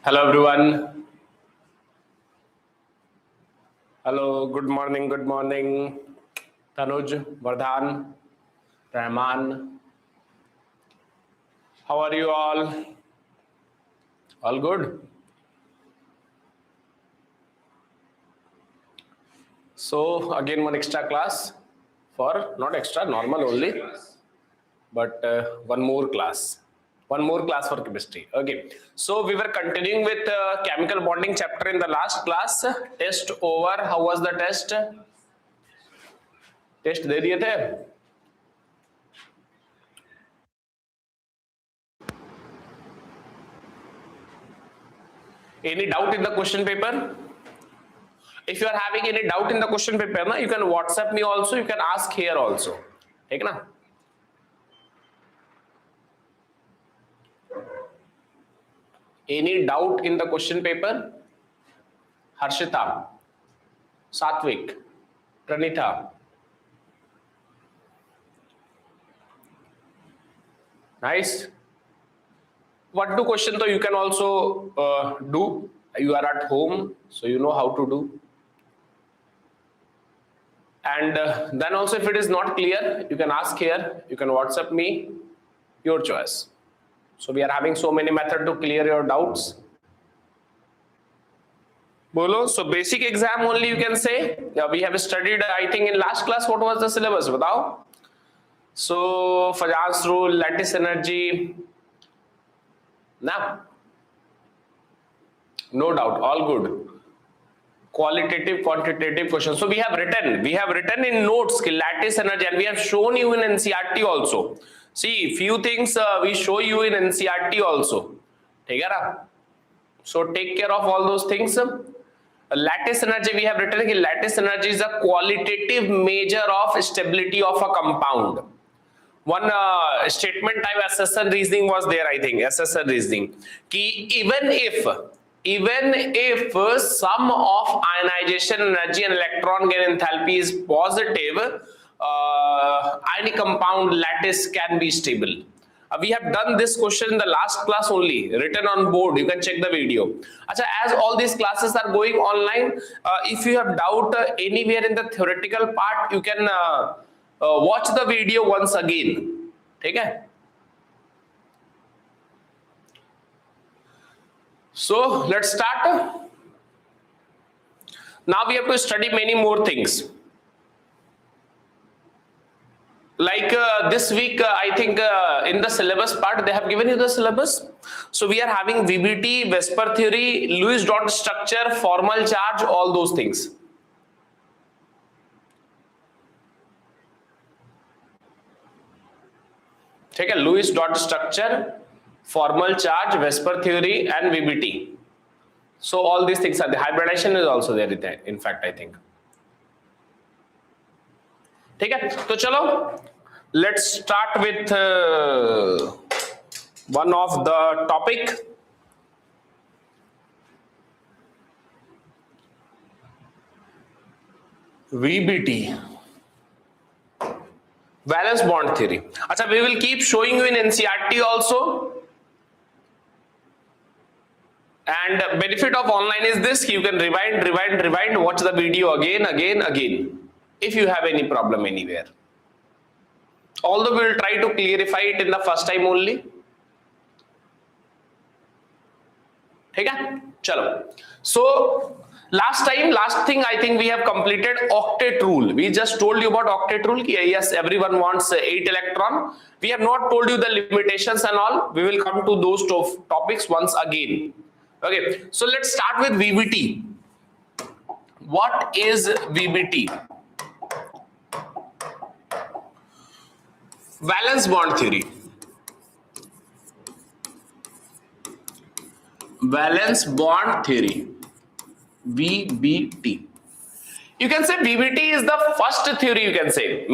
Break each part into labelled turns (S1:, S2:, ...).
S1: Hello everyone. Hello, good morning, good morning. Tanuj, Vardhan, Rahman. How are you all? All good? So again one extra class for not extra, normal only, but one more class. One more class for chemistry. Okay. So we were continuing with chemical bonding chapter in the last class. Test over. How was the test? Test दे दिए थे? Any doubt in the question paper? If you are having any doubt in the question paper, na, you can WhatsApp me also. You can ask here also. ठीक ना? Any doubt in the question paper? Harshita, Satvik, Pranitha. Nice. What do question though you can also do. You are at home, so you know how to do. And then also if it is not clear, you can ask here. You can WhatsApp me. Your choice. So we are having so many methods to clear your doubts. Bolo, so basic exam only you can say. Yeah, we have studied, I think in last class, what was the syllabus? Batao. So Fajan's rule, lattice energy. Nah. No doubt, all good. Qualitative, quantitative questions. So we have written in notes lattice energy, and we have shown you in NCERT also. See, few things we show you in NCERT also. ठीक है ना? So take care of all those things. Lattice energy we have written कि lattice energy is a qualitative measure of stability of a compound. One statement type SSR reasoning was there, I think. SSR reasoning कि even if sum of ionization energy and electron gain enthalpy is positive, ionic compound lattice can be stable. We have done this question in the last class only, written on board. You can check the video. Achha, as all these classes are going online, if you have doubt anywhere in the theoretical part, you can watch the video once again. Okay? So let's start. Now we have to study many more things. Like this week, I think in the syllabus part, they have given you the syllabus. So we are having VBT, Vesper theory, Lewis dot structure, formal charge, all those things. Take a Lewis dot structure, formal charge, Vesper theory, and VBT. So all these things are the hybridization is also there. In fact, I think. ठीक है, तो चलो let's start with one of the topic. VBT, valence bond theory. अच्छा, we will keep showing you in NCERT also. And benefit of online is this: you can rewind, watch the video again. If you have any problem anywhere, although we will try to clarify it in the first time only. ठीक है, चलो. So last thing I think we have completed octet rule. We just told you about octet rule. Yes, everyone wants 8 electron. We have not told you the limitations and all. We will come to those topics once again. Okay, so let's start with VBT. What is VBT? Valence bond theory. Valence bond theory. VBT. You can say VBT is the first theory, you can say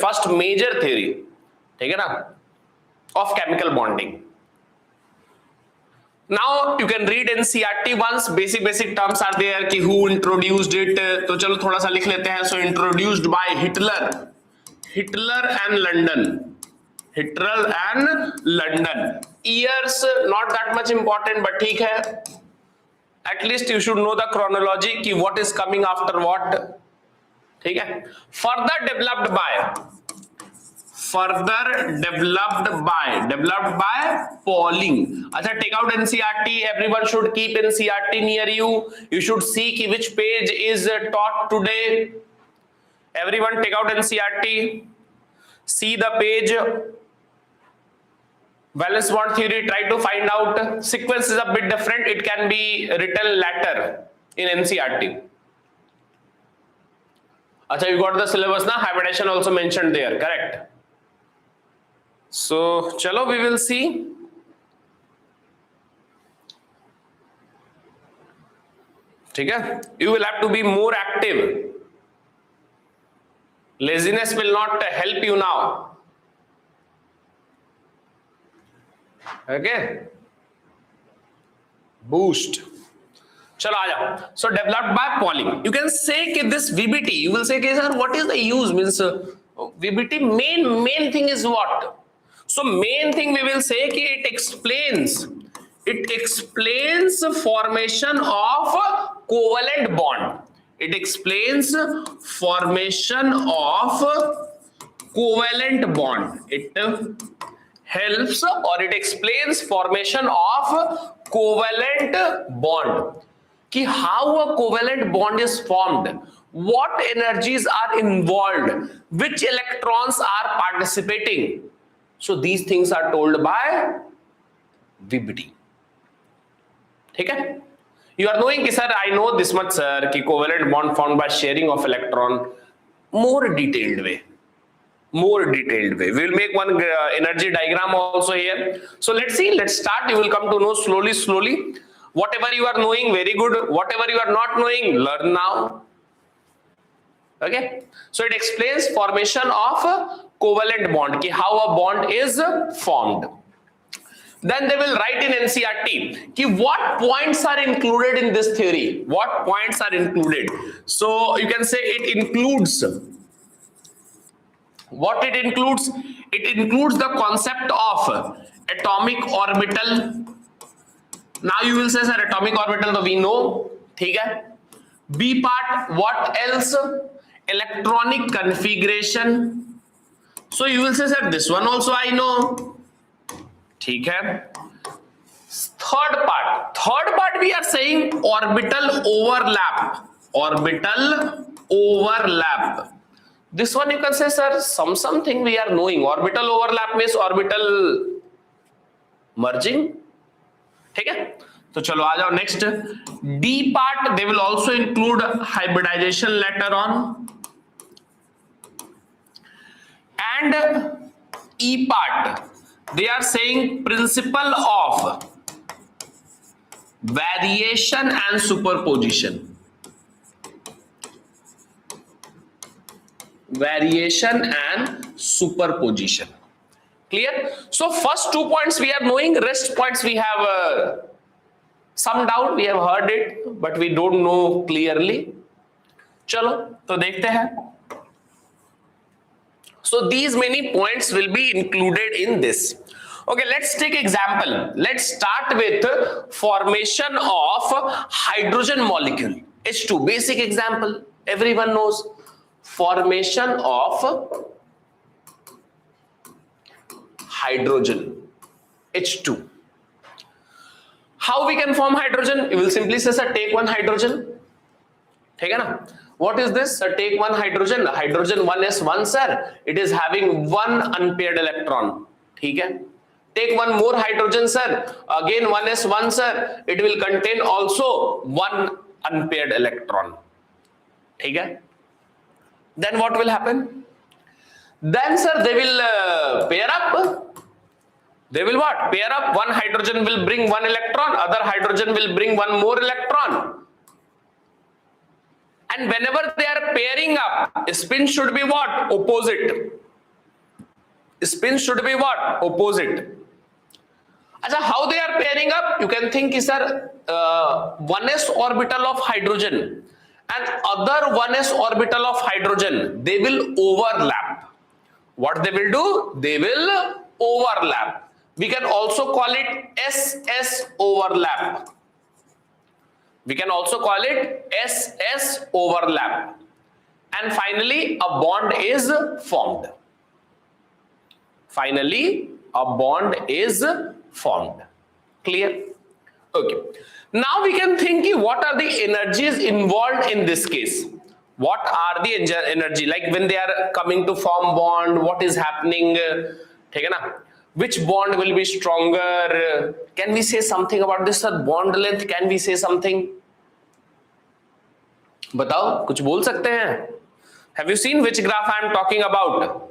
S1: first major theory, ठीक है ना, of chemical bonding. Now you can read NCERT once. Basic terms are there कि who introduced it. तो चलो थोड़ा सा लिख लेते हैं. So introduced by Hitler and London. Hitler and London. Years not that much important, but ठीक है. At least you should know the chronology कि what is coming after what. ठीक है. Further developed by polling. अच्छा, take out NCERT. Everyone should keep NCERT near you. You should see कि which page is taught today. Everyone take out NCERT. See the page. Valence bond theory, try to find out. Sequence is a bit different. It can be written later in NCERT. Acha, you got the syllabus na? Hybridization also mentioned there, correct? So, chalo, we will see. ठीक है? You will have to be more active. Laziness will not help you now. Okay, boost. चलो आ जाओ. So developed by polling. You can say कि this VBT. You will say कि sir, what is the use? Means VBT main thing is what? So main thing we will say कि it explains formation of covalent bond. It explains formation of covalent bond. It helps or it explains formation of covalent bond. कि how a covalent bond is formed, what energies are involved, which electrons are participating. So these things are told by VBT. ठीक है? You are knowing कि sir, I know this much sir कि covalent bond formed by sharing of electron. More detailed way. We will make one energy diagram also here. So let's see, let's start. You will come to know slowly. Whatever you are knowing, very good. Whatever you are not knowing, learn now. Okay. So it explains formation of covalent bond, ki how a bond is formed. Then they will write in NCERT ki what points are included in this theory. What points are included? So you can say it includes. What it includes? It includes the concept of atomic orbital. Now you will say, sir, atomic orbital, so we know. ठीक है? B part, what else? Electronic configuration. So you will say, sir, this one also I know. ठीक है? Third part we are saying orbital overlap. This one you can say, sir, something we are knowing. Orbital overlap means orbital merging. ठीक है? तो चलो आ जाओ next. D part they will also include hybridization later on. And E part they are saying principle of variation and superposition. Clear? So first 2 points we are knowing, rest points we have some doubt, we have heard it but we don't know clearly. चलो तो देखते हैं. So these many points will be included in this. Okay, let's take example. Let's start with formation of hydrogen molecule H2. Basic example, everyone knows. Formation of hydrogen H2. How we can form hydrogen? You will simply say, sir, take one hydrogen. ठीक है ना? What is this? Sir, take one hydrogen. Hydrogen 1s1, sir. It is having one unpaired electron. ठीक है? Take one more hydrogen, sir. Again 1s1, sir. It will contain also one unpaired electron. ठीक है? Then what will happen? Then, sir, they will pair up. They will what? Pair up. One hydrogen will bring one electron. Other hydrogen will bring one more electron. And whenever they are pairing up, spin should be what? Opposite. Spin should be what? Opposite. Achha, how they are pairing up? You can think, sir, 1s orbital of hydrogen and other 1s orbital of hydrogen, they will overlap. What they will do? They will overlap. We can also call it SS overlap. We can also call it SS overlap. And finally, a bond is formed. Finally, a bond is formed. Clear? Okay. Now we can think what are the energies involved in this case. What are the energy, like when they are coming to form bond, what is happening? Okay, na? Which bond will be stronger? Can we say something about this? Bond length, can we say something? बताओ, कुछ बोल सकते हैं? Have you seen which graph I am talking about?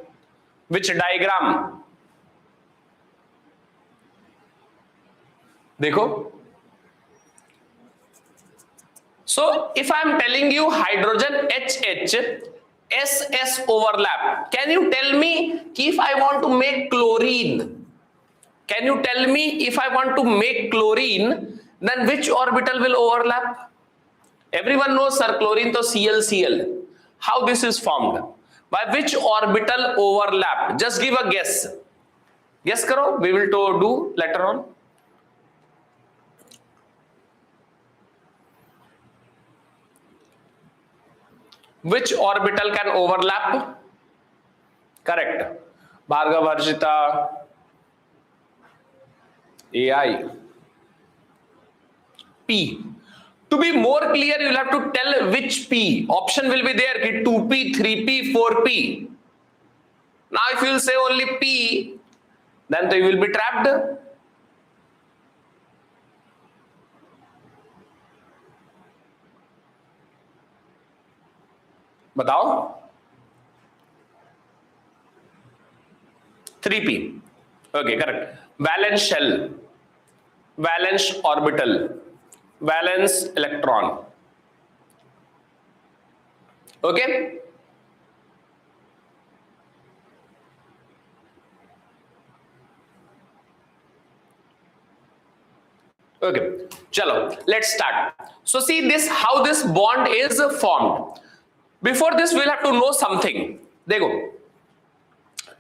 S1: Which diagram? देखो. So if I am telling you hydrogen HH, SS overlap, can you tell me if I want to make chlorine? Can you tell me if I want to make chlorine, then which orbital will overlap? Everyone knows, sir, chlorine to Cl. How this is formed? By which orbital overlap? Just give a guess. Guess karo. We will do later on. Which orbital can overlap? Correct. Bhargav, Harshita, AI. P. To be more clear, you will have to tell which P. Option will be there, 2P, 3P, 4P. Now if you will say only P, then you will be trapped. बताओ. 3P. Okay, correct. Valence shell, valence orbital, valence electron. Okay. Okay, chalo, let's start. So see this, how this bond is formed. Before this, we'll have to know something. Dekho,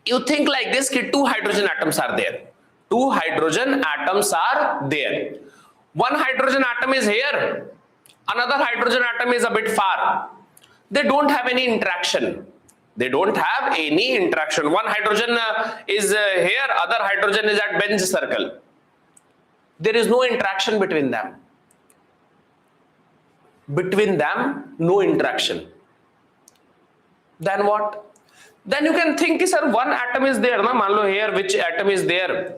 S1: you think like this, कि two hydrogen atoms are there. Two hydrogen atoms are there. One hydrogen atom is here. Another hydrogen atom is a bit far. They don't have any interaction. They don't have any interaction. One hydrogen is here, other hydrogen is at bench circle. There is no interaction between them. Between them, no interaction. Then what? Then you can think, sir, one atom is there. Na? Man lo here, which atom is there?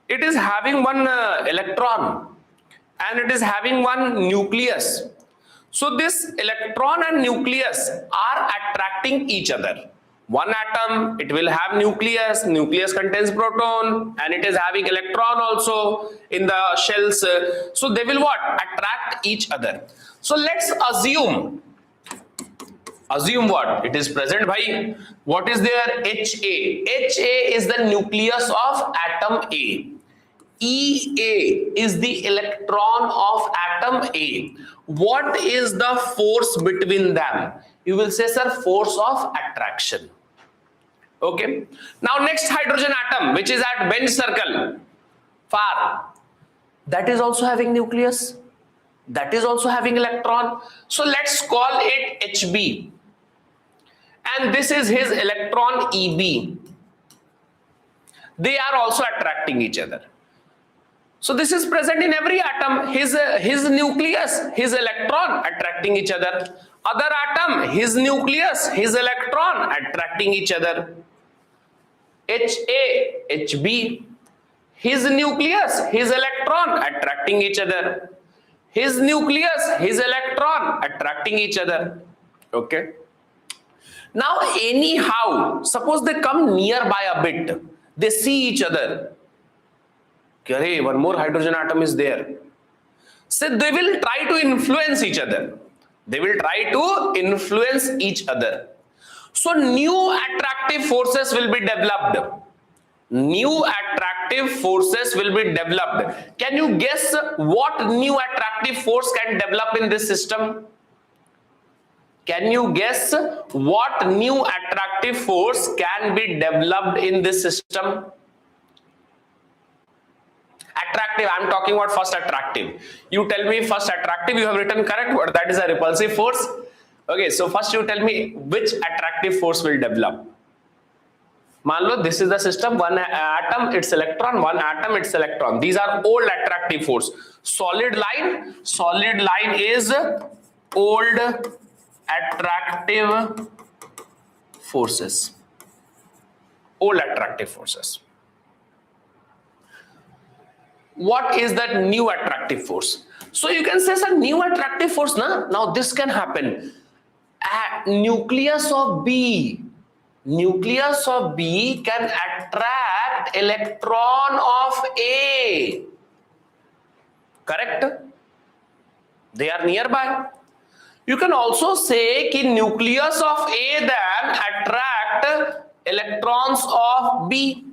S1: It is having one electron and it is having one nucleus. So this electron and nucleus are attracting each other. One atom, it will have nucleus, nucleus contains proton, and it is having electron also in the shells. So they will what? Attract each other. So let's assume what? It is present, bhai. What is there? HA. HA is the nucleus of atom A. EA is the electron of atom A. What is the force between them? You will say, sir, force of attraction. Okay. Now next hydrogen atom, which is at bench circle, far, that is also having nucleus. That is also having electron. So let's call it HB. And this is his electron EB. They are also attracting each other. So this is present in every atom. His nucleus, his electron attracting each other. Other atom, his nucleus, his electron attracting each other. HA, HB, his nucleus, his electron attracting each other. His nucleus, his electron attracting each other. Okay. Now anyhow, suppose they come nearby a bit, they see each other. Okay, one more hydrogen atom is there. So they will try to influence each other. They will try to influence each other. So new attractive forces will be developed. New attractive forces will be developed. Can you guess what new attractive force can develop in this system? Can you guess what new attractive force can be developed in this system? attractive. I'm talking about first attractive. You tell me first attractive, you have written correct, but that is a repulsive force. Okay, so first you tell me which attractive force will develop. मान लो this is the system, one atom its electron, one atom its electron. These are old attractive force. Solid line is old attractive forces. Old attractive forces. What is that new attractive force? So you can say sir, new attractive force na? Now this can happen at nucleus of B. Nucleus of B can attract electron of A. Correct? They are nearby. You can also say कि nucleus of A then attract electrons of B.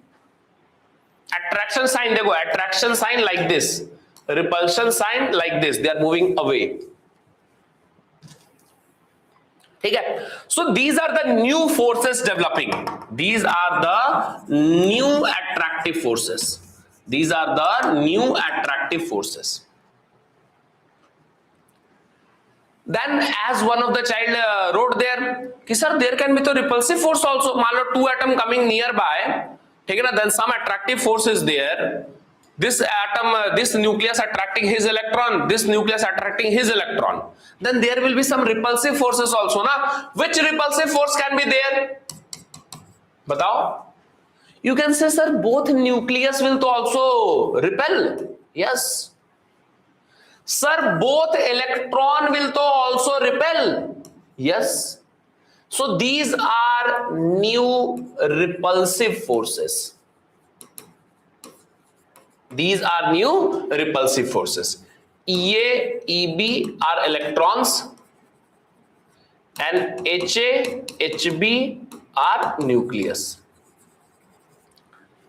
S1: Attraction sign देखो, attraction sign like this, repulsion sign like this. They are moving away. So these are the new forces developing. These are the new attractive forces. These are the new attractive forces. Then as one of the child wrote there, कि sir there can be the repulsive force also. मान लो two atom coming nearby, ठीक है ना? Then some attractive force is there. This atom, this nucleus attracting his electron, this nucleus attracting his electron. Then there will be some repulsive forces also, na? Which repulsive force can be there? Batao. You can say, sir, both nucleus will to also repel. Yes. Sir, both electron will to also repel. Yes. So these are new repulsive forces. These are new repulsive forces. EA, EB are electrons and HA, HB are nucleus.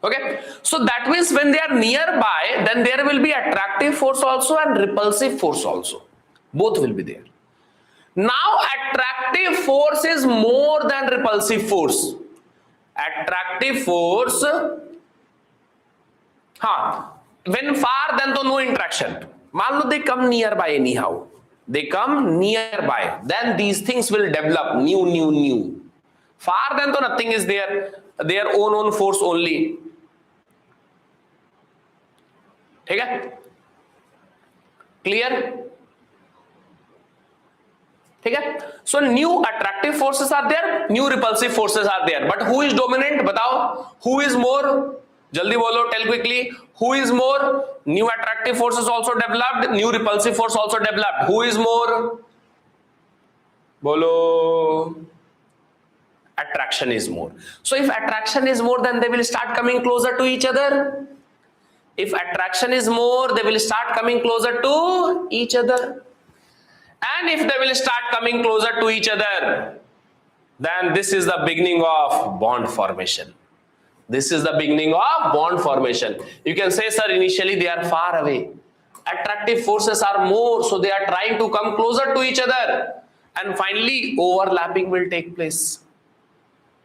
S1: Okay, so that means when they are nearby, then there will be attractive force also and repulsive force also. Both will be there. Now attractive force is more than repulsive force. Attractive force, when far, then no interaction. मान लो they come nearby anyhow. They come nearby. Then these things will develop new. Far then तो nothing is there. Their own force only. ठीक है? Clear? ठीक है? So new attractive forces are there, new repulsive forces are there. But who is dominant? बताओ. Who is more? जल्दी बोलो, tell quickly. Who is more? New attractive forces also developed, new repulsive force also developed. Who is more? Bolo. Attraction is more. So if attraction is more, then they will start coming closer to each other. If attraction is more, they will start coming closer to each other. And if they will start coming closer to each other, then this is the beginning of bond formation. This is the beginning of bond formation. You can say, sir, initially they are far away. Attractive forces are more, so they are trying to come closer to each other. And finally, overlapping will take place.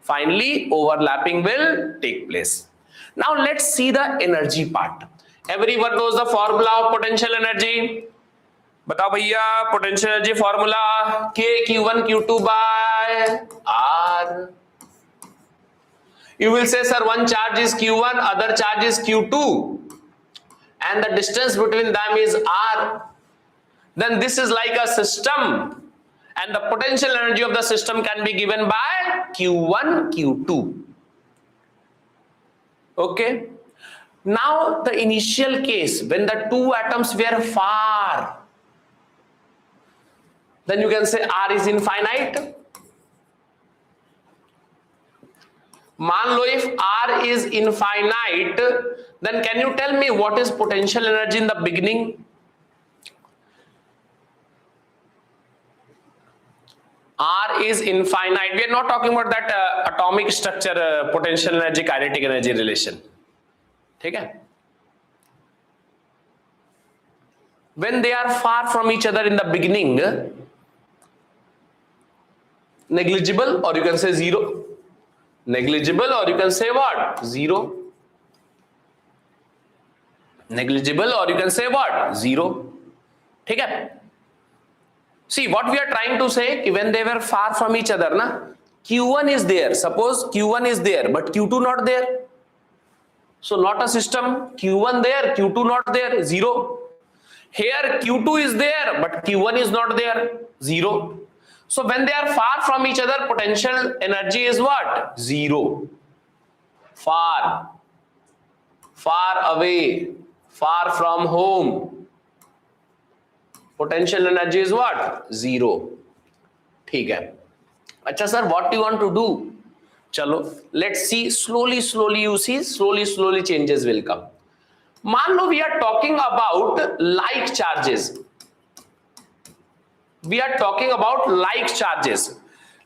S1: Finally, overlapping will take place. Now, let's see the energy part. Everyone knows the formula of potential energy. बताओ भैया, potential energy formula K Q1 Q2 by R. You will say, sir, one charge is Q1, other charge is Q2, and the distance between them is R. Then this is like a system, and the potential energy of the system can be given by Q1, Q2. Okay. Now the initial case, when the two atoms were far, then you can say R is infinite. मान लो if R is infinite, then can you tell me what is potential energy in the beginning? R is infinite. We are not talking about that atomic structure, potential energy, kinetic energy relation. ठीक है? When they are far from each other in the beginning, negligible, or you can say zero. Negligible, or you can say what? Zero. negligible, or you can say what, zero. ठीक है? See what we are trying to say, when they were far from each other na, Q1 is there, suppose Q1 is there but Q2 not there, so not a system. Q1 there, Q2 not there, zero. Here Q2 is there but Q1 is not there, zero. So when they are far from each other, potential energy is what, zero. Far away, far from home, potential energy is what, zero. ठीक है? अच्छा sir, what do you want to do? चलो let's see, slowly you see, slowly changes will come. मान लो we are talking about like charges. We are talking about like charges.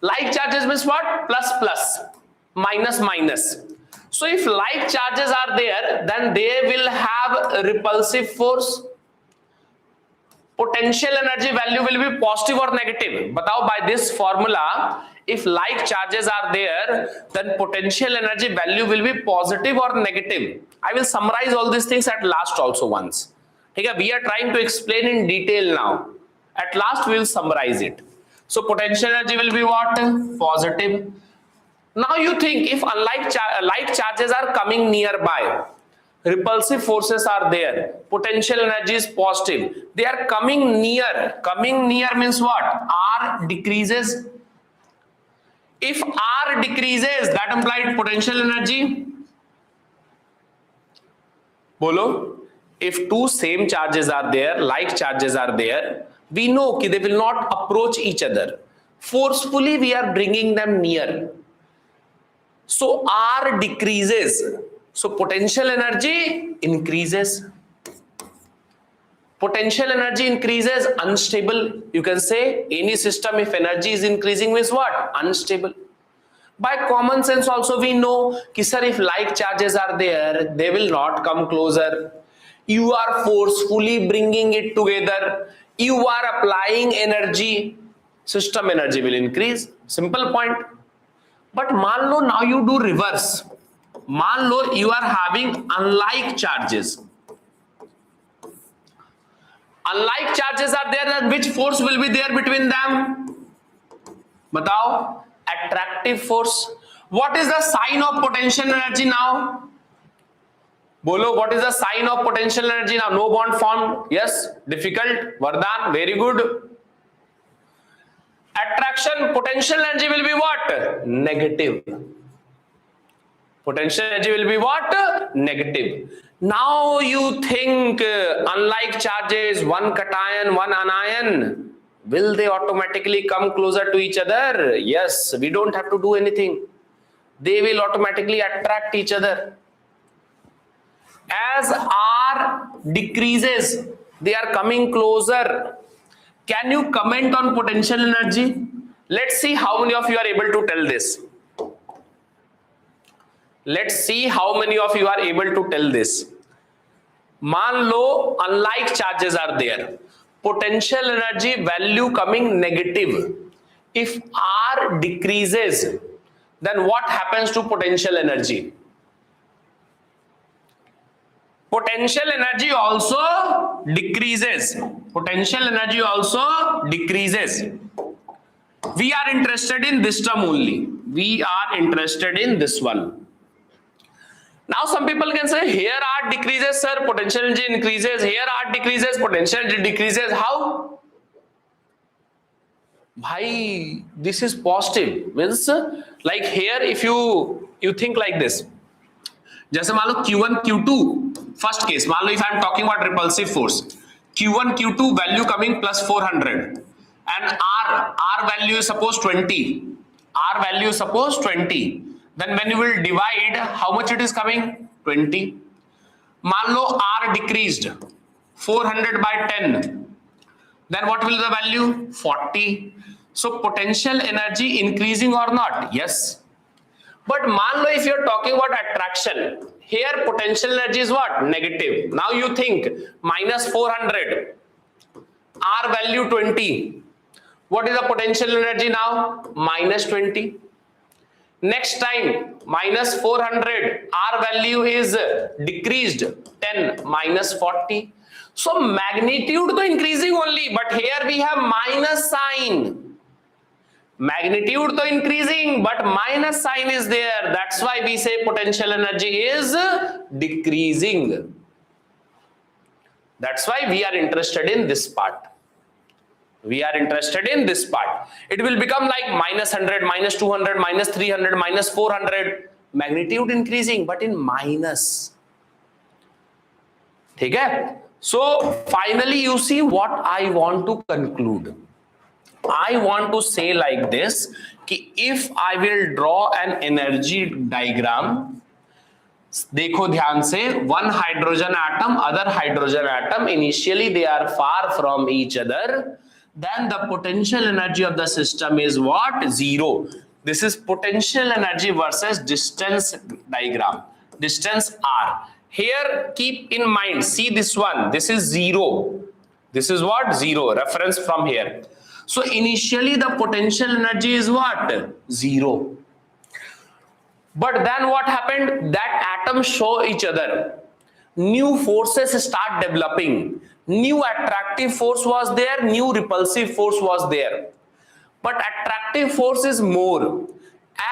S1: Like charges means what? Plus, minus. So if like charges are there, then they will have repulsive force. Potential energy value will be positive or negative. Batao, by this formula, if like charges are there, then potential energy value will be positive or negative. I will summarize all these things at last also once. Okay, we are trying to explain in detail now. At last we will summarize it. So potential energy will be what? Positive. Now you think, if like charges are coming nearby, repulsive forces are there, potential energy is positive, they are coming near. Coming near means what? R decreases. If R decreases, that implied potential energy. Bolo, if two same charges are there, like charges are there, we know that they will not approach each other. Forcefully we are bringing them near. So R decreases, so potential energy increases. Potential energy increases, unstable. You can say any system, if energy is increasing, means what? Unstable. By common sense also we know that sir, if like charges are there, they will not come closer. You are forcefully bringing it together. You are applying energy. System energy will increase. Simple point. But मान लो now you do reverse. मान लो you are having unlike charges. Unlike charges are there, then which force will be there between them? Batao. Attractive force. What is the sign of potential energy now? Bolo, what is the sign of potential energy now? No bond formed. Yes. Difficult. Vardhan, very good. Attraction, potential energy will be what? Negative. Potential energy will be what? Negative. Now you think unlike charges, one cation, one anion, will they automatically come closer to each other? Yes, we don't have to do anything. They will automatically attract each other. As R decreases, they are coming closer. Can you comment on potential energy? Let's see how many of you are able to tell this. Let's see how many of you are able to tell this. मान लो unlike charges are there. Potential energy value coming negative. If R decreases, then what happens to potential energy? Potential energy also decreases. Potential energy also decreases. We are interested in this term only. We are interested in this one. Now some people can say, here R decreases, sir, potential energy increases. Here R decreases, potential energy decreases. How? Bhai, this is positive. Means like here, if you think like this. जैसे मान लो Q1, Q2, first case, मान लो if I am talking about repulsive force, Q1, Q2 value coming plus 400 and R value is suppose 20. R value is suppose 20. Then when you will divide, how much it is coming? 20. मान लो R decreased 400 by 10. Then what will the value? 40. So potential energy increasing or not? Yes. But मान लो if you are talking about attraction, here potential energy is what? Negative. Now you think minus 400, R value 20. What is the potential energy now? Minus 20. Next time minus 400, R value is decreased 10 minus 40. So magnitude to increasing only, but here we have minus sign. Magnitude to increasing, but minus sign is there. That's why we say potential energy is decreasing. That's why we are interested in this part. We are interested in this part. It will become like minus 100, minus 200, minus 300, minus 400. Magnitude increasing, but in minus. Okay? So finally you see what I want to conclude. I want to say like this, कि if I will draw an energy diagram, देखो ध्यान से, one hydrogen atom, other hydrogen atom, initially they are far from each other, then the potential energy of the system is what? Zero. This is potential energy versus distance diagram, distance R. Here keep in mind, see this one, this is zero. This is what? Zero, reference from here. So initially the potential energy is what? Zero. But then what happened? That atoms show each other. New forces start developing. New attractive force was there, new repulsive force was there. But attractive force is more.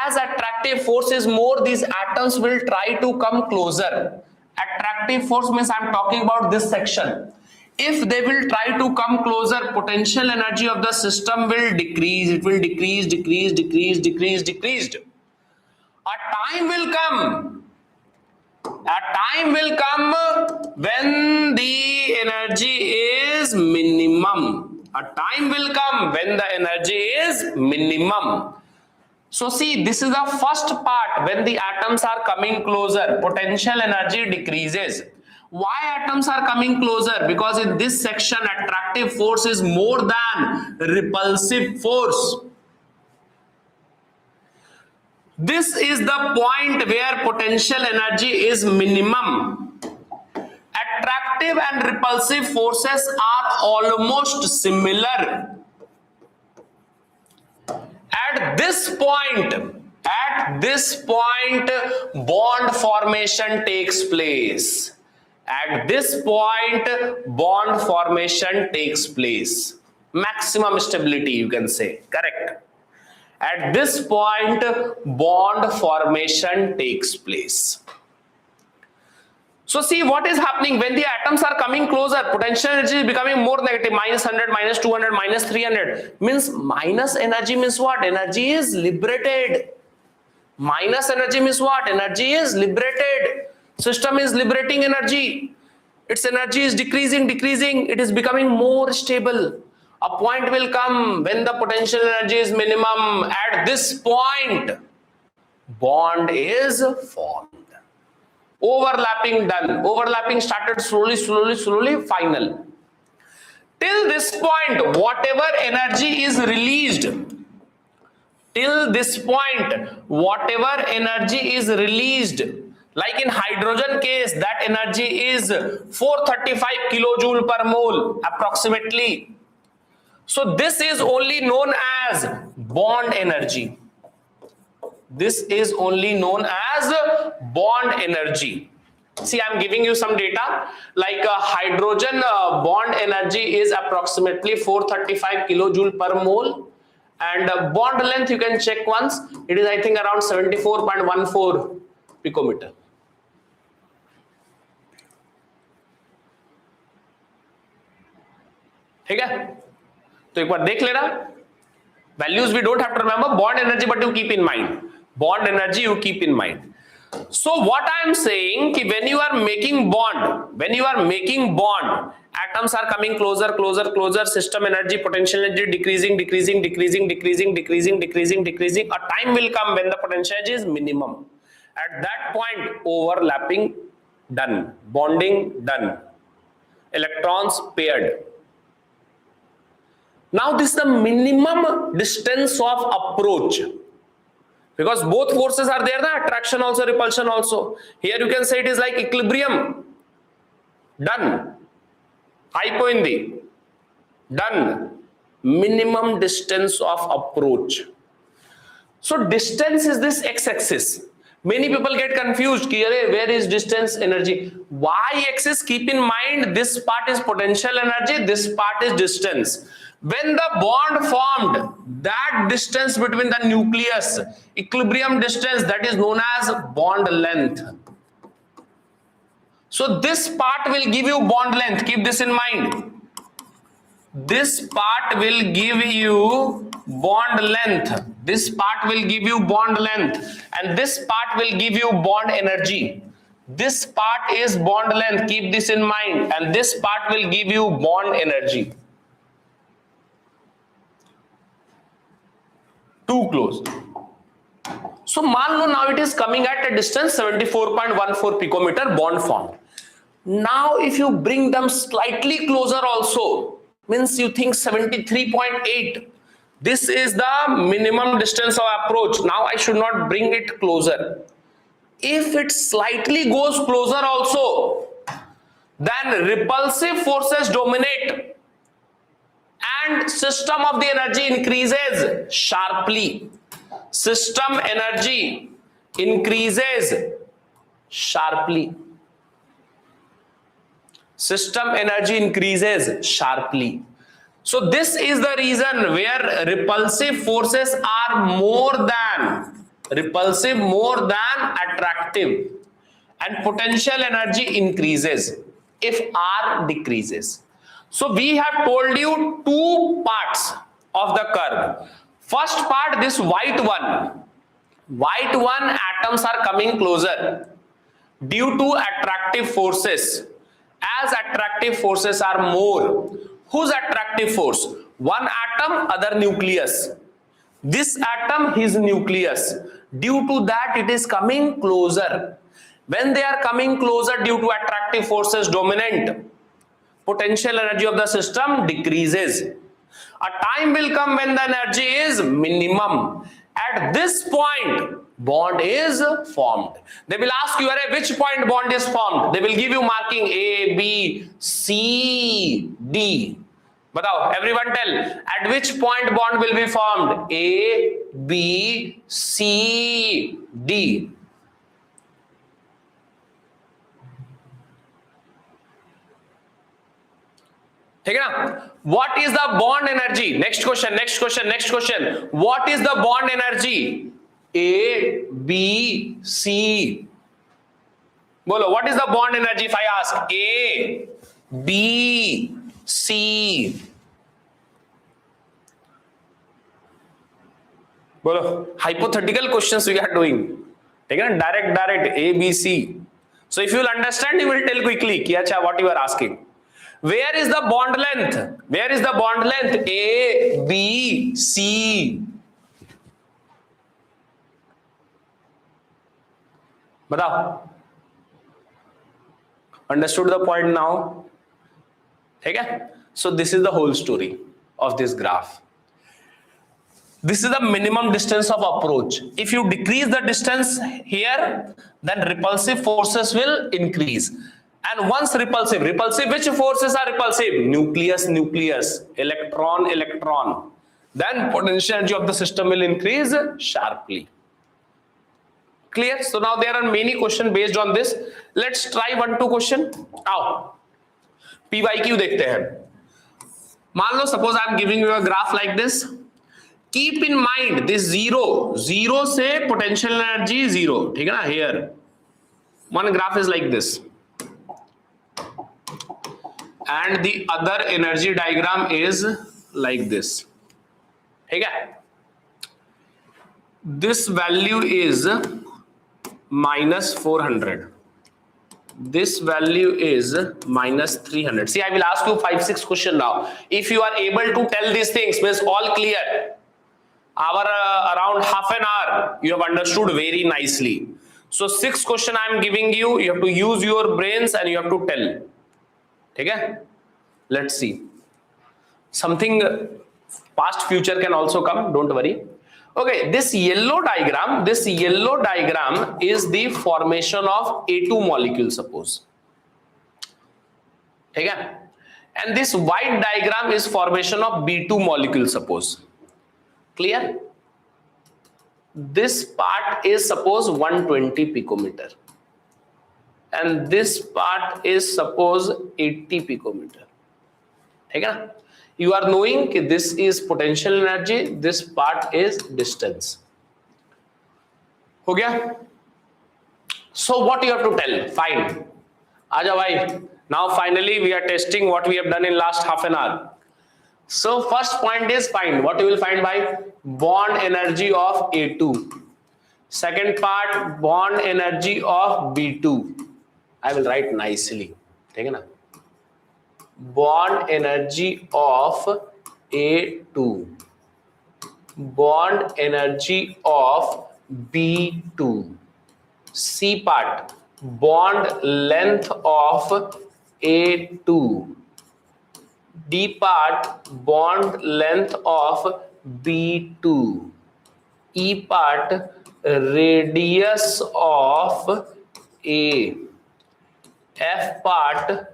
S1: As attractive force is more, these atoms will try to come closer. Attractive force means I am talking about this section. If they will try to come closer, potential energy of the system will decrease. It will decrease. A time will come. A time will come when the energy is minimum. A time will come when the energy is minimum. So see, this is the first part. When the atoms are coming closer, potential energy decreases. Why atoms are coming closer? Because in this section, attractive force is more than repulsive force. This is the point where potential energy is minimum. Attractive and repulsive forces are almost similar. At this point, bond formation takes place. At this point, bond formation takes place. Maximum stability, you can say. Correct. At this point, bond formation takes place. So see what is happening when the atoms are coming closer, potential energy is becoming more negative, minus 100, minus 200, minus 300. Means minus energy means what? Energy is liberated. Minus energy means what? Energy is liberated. System is liberating energy. Its energy is decreasing. It is becoming more stable. A point will come when the potential energy is minimum. At this point, bond is formed. Overlapping done. Overlapping started slowly, final. Till this point, whatever energy is released, like in hydrogen case, that energy is 435 kilojoule per mole approximately. So this is only known as bond energy. This is only known as bond energy. See, I'm giving you some data. Like a hydrogen bond energy is approximately 435 kilojoule per mole. And bond length, you can check once. It is, I think, around 74.14 picometer. ठीक है, तो एक बार देख लेना. Values we don't have to remember, bond energy, but you keep in mind. Bond energy you keep in mind. So what I am saying, कि when you are making bond, atoms are coming closer, system energy, potential energy decreasing. A time will come when the potential energy is minimum. At that point, overlapping done, bonding done, electrons paired. Now this is the minimum distance of approach, because both forces are there, na? Attraction also, repulsion also. Here you can say it is like equilibrium. Done. Hypoindi. Done. Minimum distance of approach. So distance is this x-axis. Many people get confused. Where is distance, energy? Y-axis, keep in mind, this part is potential energy, this part is distance. When the bond formed, that distance between the nucleus, equilibrium distance, that is known as bond length. So this part will give you bond length. Keep this in mind. This part will give you bond length. This part will give you bond length. And this part will give you bond energy. This part is bond length. Keep this in mind. And this part will give you bond energy. Too close. So मान लो now it is coming at a distance 74.14 picometer, bond formed. Now if you bring them slightly closer also, means you think 73.8, this is the minimum distance of approach. Now I should not bring it closer. If it slightly goes closer also, then repulsive forces dominate and system of the energy increases sharply. System energy increases sharply. System energy increases sharply. So this is the reason where repulsive forces are more than attractive, and potential energy increases if R decreases. So we have told you two parts of the curve. First part, this white one atoms are coming closer due to attractive forces. As attractive forces are more, whose attractive force? One atom, other nucleus. This atom, his nucleus. Due to that, it is coming closer. When they are coming closer due to attractive forces dominant, potential energy of the system decreases. A time will come when the energy is minimum. At this point, bond is formed. They will ask you, which point bond is formed? They will give you marking A, B, C, D. Batao, everyone tell, at which point bond will be formed? A, B, C, D. ठीक है ना? What is the bond energy? Next question. What is the bond energy? A, B, C. Bolo, what is the bond energy if I ask? A, B, C. Bolo, hypothetical questions we are doing. ठीक है ना? Direct, A, B, C. So if you will understand, you will tell quickly, कि अच्छा, what you are asking. Where is the bond length? A, B, C. बताओ. Understood the point now? Okay? So this is the whole story of this graph. This is the minimum distance of approach. If you decrease the distance here, then repulsive forces will increase. And once repulsive, which forces are repulsive? Nucleus, electron. Then potential energy of the system will increase sharply. Clear? So now there are many questions based on this. Let's try 1-2 question. Now, PYQ देखते हैं. मान लो, suppose I am giving you a graph like this. Keep in mind this zero से potential energy 0. ठीक है ना? Here, one graph is like this. And the other energy diagram is like this. ठीक है? This value is minus 400. This value is minus 300. See, I will ask you 5-6 question now. If you are able to tell these things, means all clear. Around half an hour, you have understood very nicely. So 6 question I am giving you. You have to use your brains and you have to tell. Okay? Let's see. Something past future can also come, don't worry. Okay, this yellow diagram is the formation of A2 molecule, suppose. Okay? And this white diagram is formation of B2 molecule, suppose. Clear? this part is suppose 120 picometer and this part is suppose 80 picometer. ठीक है ना? You are knowing कि this is potential energy, this part is distance. हो गया? So what you have to tell? Find. आजा भाई. Now finally we are testing what we have done in last half an hour. So first point is find. What you will find by bond energy of A2. Second part bond energy of B2. I will write nicely. ठीक है ना? Bond energy of A2. Bond energy of B2. C part bond length of A2. D part bond length of B2. E part radius of A. F part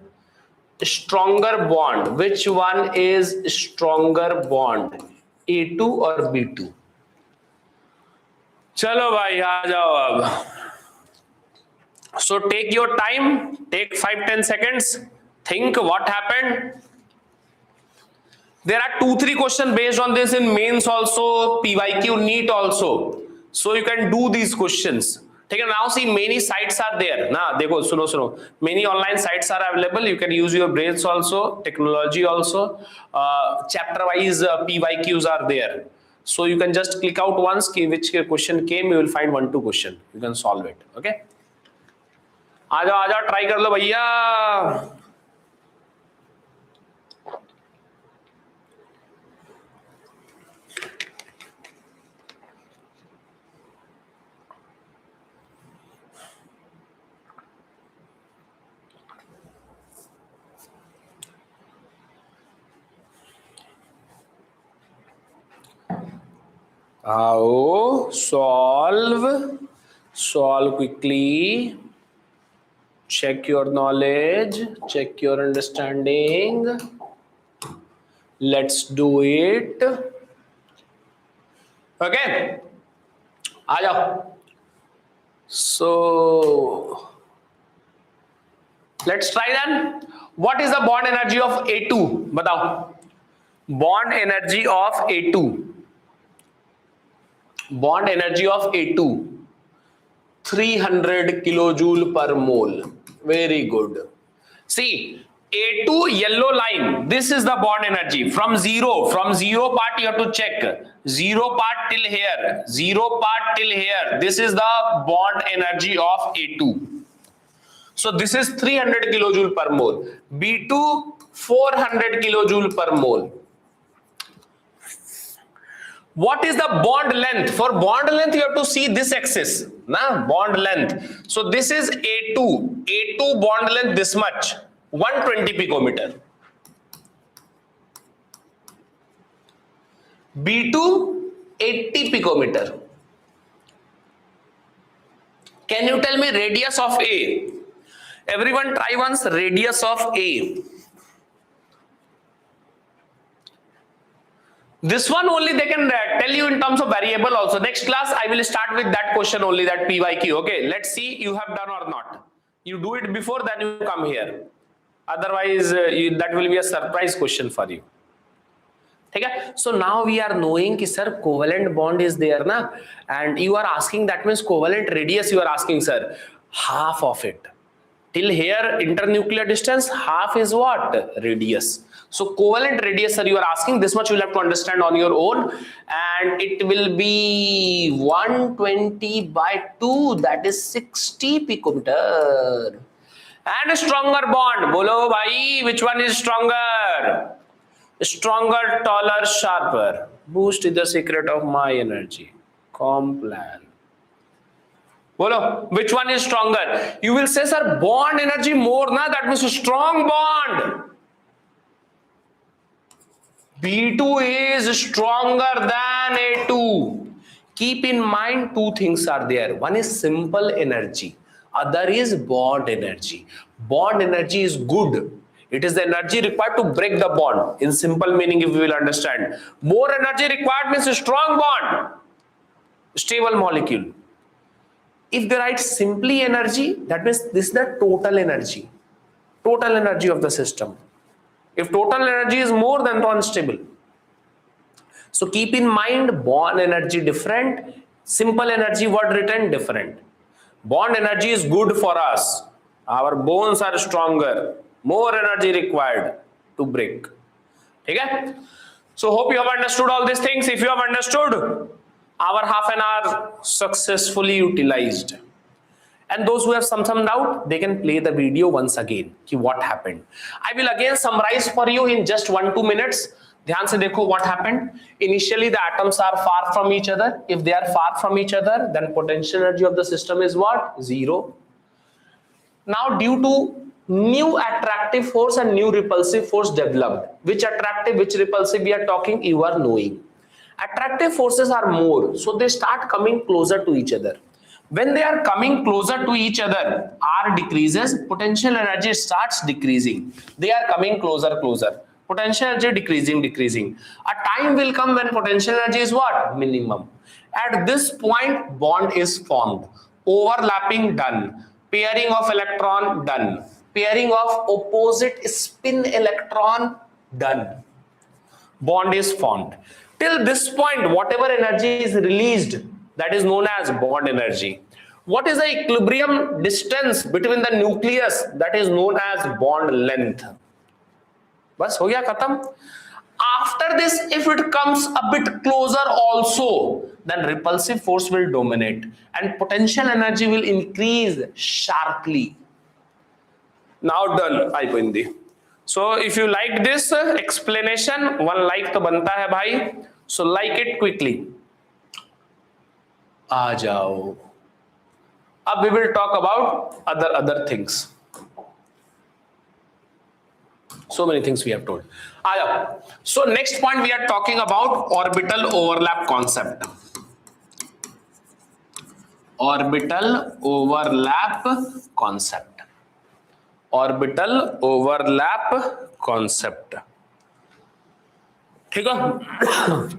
S1: stronger bond. Which one is stronger bond, A2 or B2? चलो भाई आ जाओ अब. So take your time, take 5-10 seconds, think what happened. There are 2-3 questions based on this in mains also, PYQ, NEET also. So you can do these questions. ठीक है? Now see many sites are there. ना देखो सुनो सुनो, many online sites are available. You can use your brains also, technology also. Chapter wise PYQs are there. So you can just click out once which question came. You will find 1-2 question. You can solve it. Okay? आ जाओ try कर लो भैया. आओ solve quickly. Check your knowledge, check your understanding. Let's do it. Okay, आ जाओ. So let's try then. What is the bond energy of A2? बताओ. Bond energy of A2. Bond energy of A2 300 kilojoule per mole. Very good. See A2 yellow line, this is the bond energy from zero part you have to check. Zero part till here, this is the bond energy of A2. So this is 300 kilojoule per mole. B2 400 kilojoule per mole. What is the bond length? For bond length you have to see this axis, na, bond length. So this is A2 bond length this much, 120 picometer. B2 80 picometer. Can you tell me radius of A? Everyone try once radius of A. This one only they can tell you in terms of variable also. Next class I will start with that question only, that PYQ. Okay, let's see you have done or not. You do it before, then you come here. Otherwise that will be a surprise question for you. Okay, so now we are knowing कि sir covalent bond is there na, and you are asking, that means covalent radius you are asking, sir, half of it. Till here internuclear distance, half is what? Radius. So covalent radius, sir, you are asking, this much you will have to understand on your own, and it will be 120 by 2, that is 60 picometer. And a stronger bond, bolo bhai, which one is stronger? Stronger, taller, sharper. Boost is the secret of my energy. Complan. Bolo, which one is stronger? You will say, sir, bond energy more, na, that means a strong bond. B2 is stronger than A2. Keep in mind two things are there. One is simple energy. Other is bond energy. Bond energy is good. It is the energy required to break the bond. In simple meaning, if you will understand. More energy required means a strong bond. stable molecule. If they write simply energy, that means this is the total energy of the system. If total energy is more than unstable. So keep in mind, bond energy different, simple energy word written different. Bond energy is good for us. Our bones are stronger, more energy required to break. Okay? So hope you have understood all these things. If you have understood, our half an hour successfully utilized. And those who have some doubt, they can play the video once again. Ki what happened? I will again summarize for you in just 1-2 minutes. ध्यान से देखो what happened. Initially the atoms are far from each other. If they are far from each other, then potential energy of the system is what? 0. Now due to new attractive force and new repulsive force developed. Which attractive, which repulsive we are talking, you are knowing. Attractive forces are more, so they start coming closer to each other. When they are coming closer to each other, R decreases, potential energy starts decreasing. They are coming closer. Potential energy decreasing. A time will come when potential energy is what? Minimum. At this point, bond is formed. Overlapping done. Pairing of electron done. Pairing of opposite spin electron done. Bond is formed. Till this point, whatever energy is released, that is known as bond energy. What is the equilibrium distance between the nucleus? That is known as bond length. Bas ho gaya khatam. After this, if it comes a bit closer also, then repulsive force will dominate and potential energy will increase sharply. Now done, Aipindi. So if you like this explanation, one like to banta hai bhai. So like it quickly. आ जाओ. अब we will talk about other things. So many things we have told. आ जाओ. So next point we are talking about orbital overlap concept. Orbital overlap concept. Orbital overlap concept. ठीक है?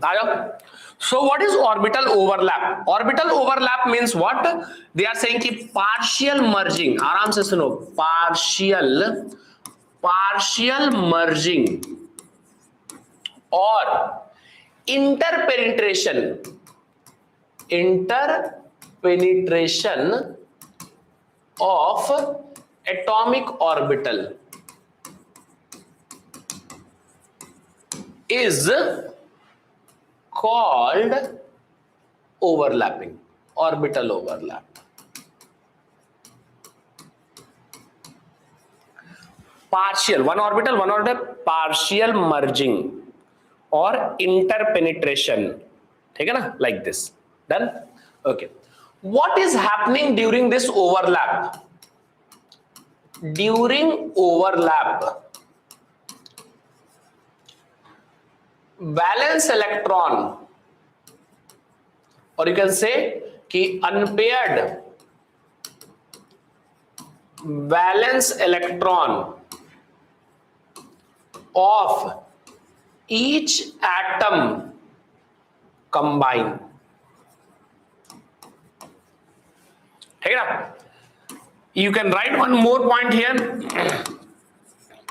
S1: आ जाओ. So what is orbital overlap? Orbital overlap means what? They are saying कि partial merging. आराम से सुनो. Partial merging or interpenetration of atomic orbital is called overlapping, orbital overlap. Partial, one orbital, partial merging or interpenetration. ठीक है ना? Like this. Done? Okay. What is happening during this overlap? During overlap, valence electron, or you can say कि unpaired valence electron of each atom combine. ठीक है ना? You can write one more point here.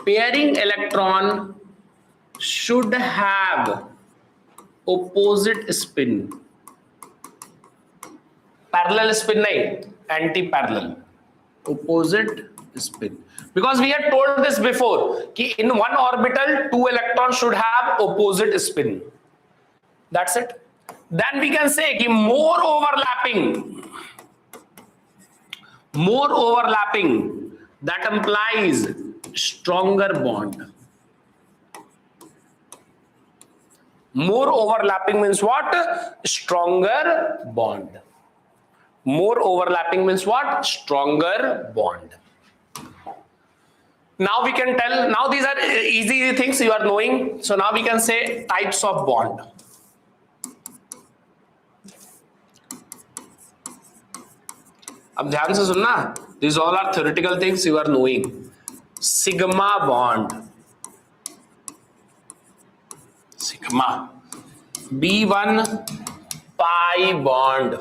S1: Pairing electron should have opposite spin. Parallel spin nahi, anti-parallel. Opposite spin. Because we had told this before, कि in one orbital, 2 electrons should have opposite spin. That's it. Then we can say कि more overlapping, that implies stronger bond. More overlapping means what? Stronger bond. More overlapping means what? Stronger bond. Now we can tell, now these are easy things you are knowing. So now we can say types of bond. अब ध्यान से सुनना, these all are theoretical things you are knowing. Sigma bond, sigma, B1 pi bond.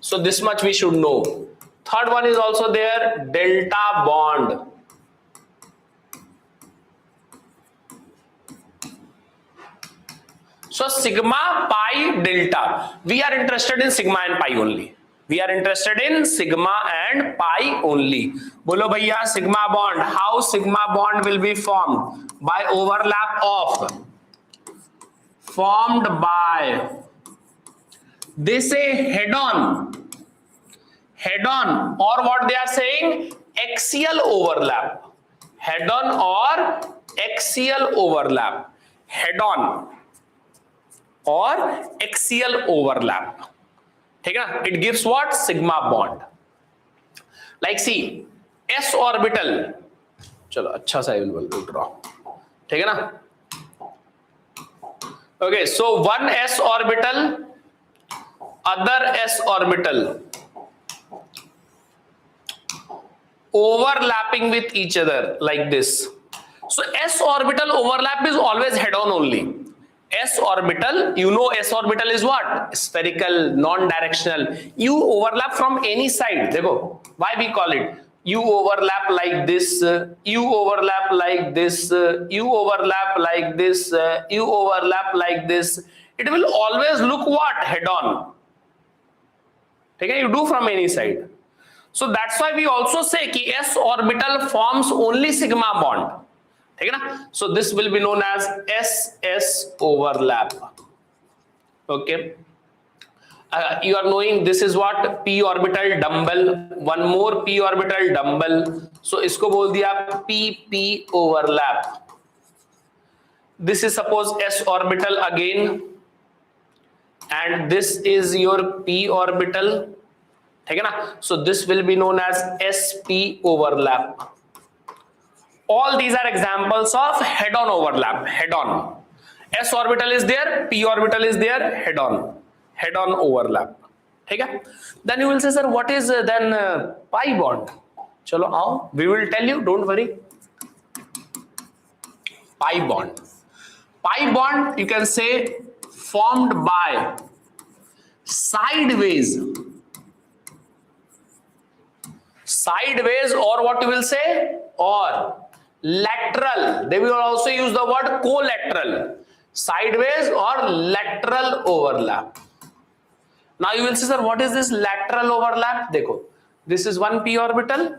S1: So this much we should know. Third one is also there, delta bond. So sigma, pi, delta. We are interested in sigma and pi only. We are interested in sigma and pi only. Bolo bhaiya, sigma bond. How sigma bond will be formed? By overlap of. Formed by. They say head-on. Head-on, or what they are saying? Axial overlap. Head-on or axial overlap. Head-on or axial overlap. ठीक है ना? It gives what? Sigma bond. Like see, s orbital. चलो अच्छा सा will draw. ठीक है ना? Okay, so one s orbital, other s orbital overlapping with each other like this. So s orbital overlap is always head on only. S orbital, you know s orbital is what? Spherical, non-directional. You overlap from any side. Dekho, why we call it? You overlap like this, you overlap like this, you overlap like this, you overlap like this. It will always look what? Head on. Okay, you do from any side. So that's why we also say कि s orbital forms only sigma bond. ठीक है ना? So this will be known as SS overlap. Okay. You are knowing this is what? P orbital dumbbell. One more P orbital dumbbell. So इसको बोल दिया PP overlap. This is suppose S orbital again, and this is your P orbital. ठीक है ना? So this will be known as SP overlap. All these are examples of head-on overlap. Head-on. S orbital is there, P orbital is there, head-on overlap. Okay? Then you will say, sir, what is then pi bond? Chalo, aao, we will tell you. Don't worry. Pi bond. Pi bond, you can say, formed by sideways, or what you will say, or lateral. They will also use the word collateral. Sideways or lateral overlap. Now you will say, sir, what is this lateral overlap? Dekho, this is one p orbital.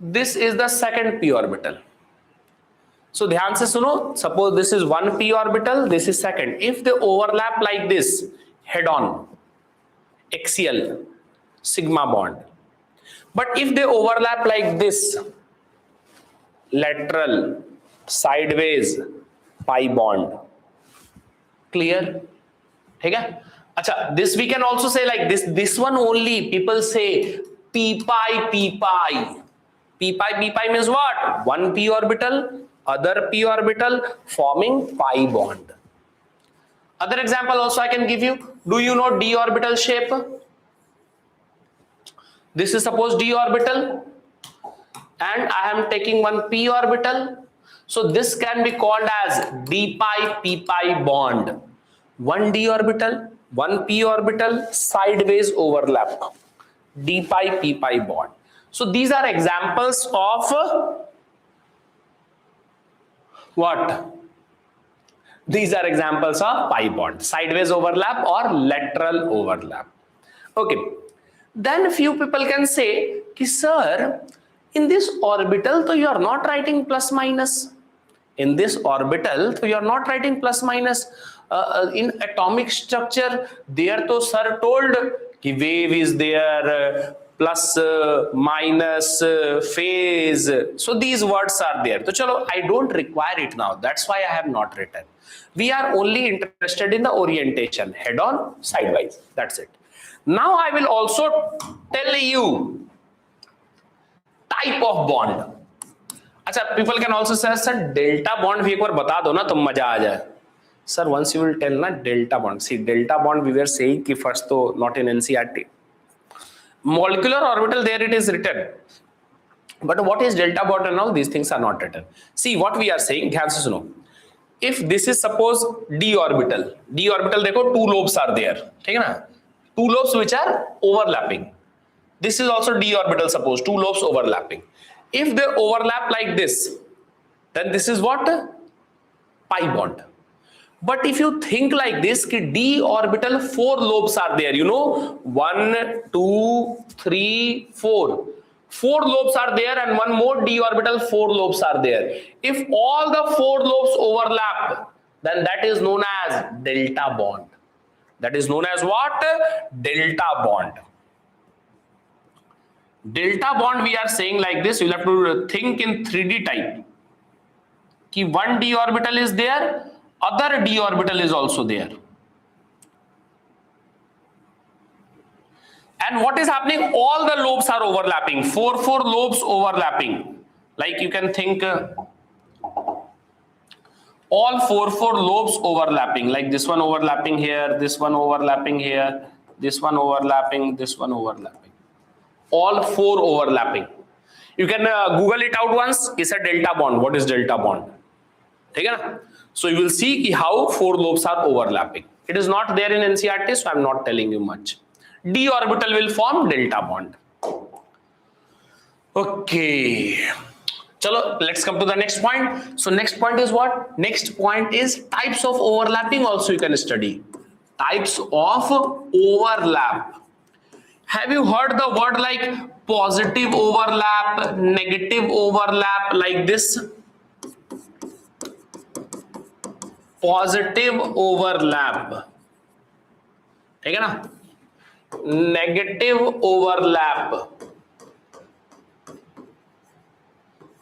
S1: This is the second p orbital. So dhyan se suno, suppose this is one p orbital, this is second. If they overlap like this, head on, axial, sigma bond. But if they overlap like this, lateral, sideways, pi bond. Clear? Okay? Acha, this we can also say like this. This one only people say p pi, p pi. P pi, p pi means what? One p orbital, other p orbital forming pi bond. Other example also I can give you. Do you know d orbital shape? This is suppose d orbital, and I am taking one p orbital. So this can be called as d pi p pi bond. One d orbital, one p orbital, sideways overlap. D pi p pi bond. So these are examples of what? These are examples of pi bond. Sideways overlap or lateral overlap. Okay. Then few people can say, ki, sir, in this orbital, so you are not writing plus minus. In this orbital, so you are not writing plus minus. In atomic structure, there to sir told ki wave is there, plus, minus, phase. So these words are there. So chalo, I don't require it now. That's why I have not written. We are only interested in the orientation, head on, sidewise. That's it. Now I will also tell you type of bond. अच्छा, people can also say, sir, delta bond भी एक बार बता दो ना, तो मजा आ जाए. Sir, once you will tell na delta bond. See, delta bond we were saying कि first तो not in NCERT. Molecular orbital, there it is written. But what is delta bond and all these things are not written. See what we are saying. ध्यान से सुनो. if this is suppose d orbital देखो two lobes are there, ठीक है ना, two lobes which are overlapping. This is also d orbital, suppose two lobes overlapping. If they overlap like this, then this is what? Pi bond. But if you think like this, कि d orbital four lobes are there, you know, 1 2 3 4. Four lobes are there and one more d orbital, four lobes are there. If all the four lobes overlap, then that is known as delta bond. That is known as what? Delta bond. Delta bond we are saying like this, you'll have to think in 3D type. Ki one d orbital is there, other d orbital is also there. And what is happening? All the lobes are overlapping. Four lobes overlapping. Like you can think all four lobes overlapping. Like this one overlapping here, this one overlapping here, this one overlapping, this one overlapping. All four overlapping. You can Google it out once. It's a delta bond. What is delta bond? Okay, na? So you will see how four lobes are overlapping. It is not there in NCERT, so I am not telling you much. D orbital will form delta bond. Okay. Chalo, let's come to the next point. So next point is what? Next point is types of overlapping also you can study. Types of overlap. Have you heard the word like positive overlap, negative overlap, like this? Positive overlap. ठीक है ना? Negative overlap,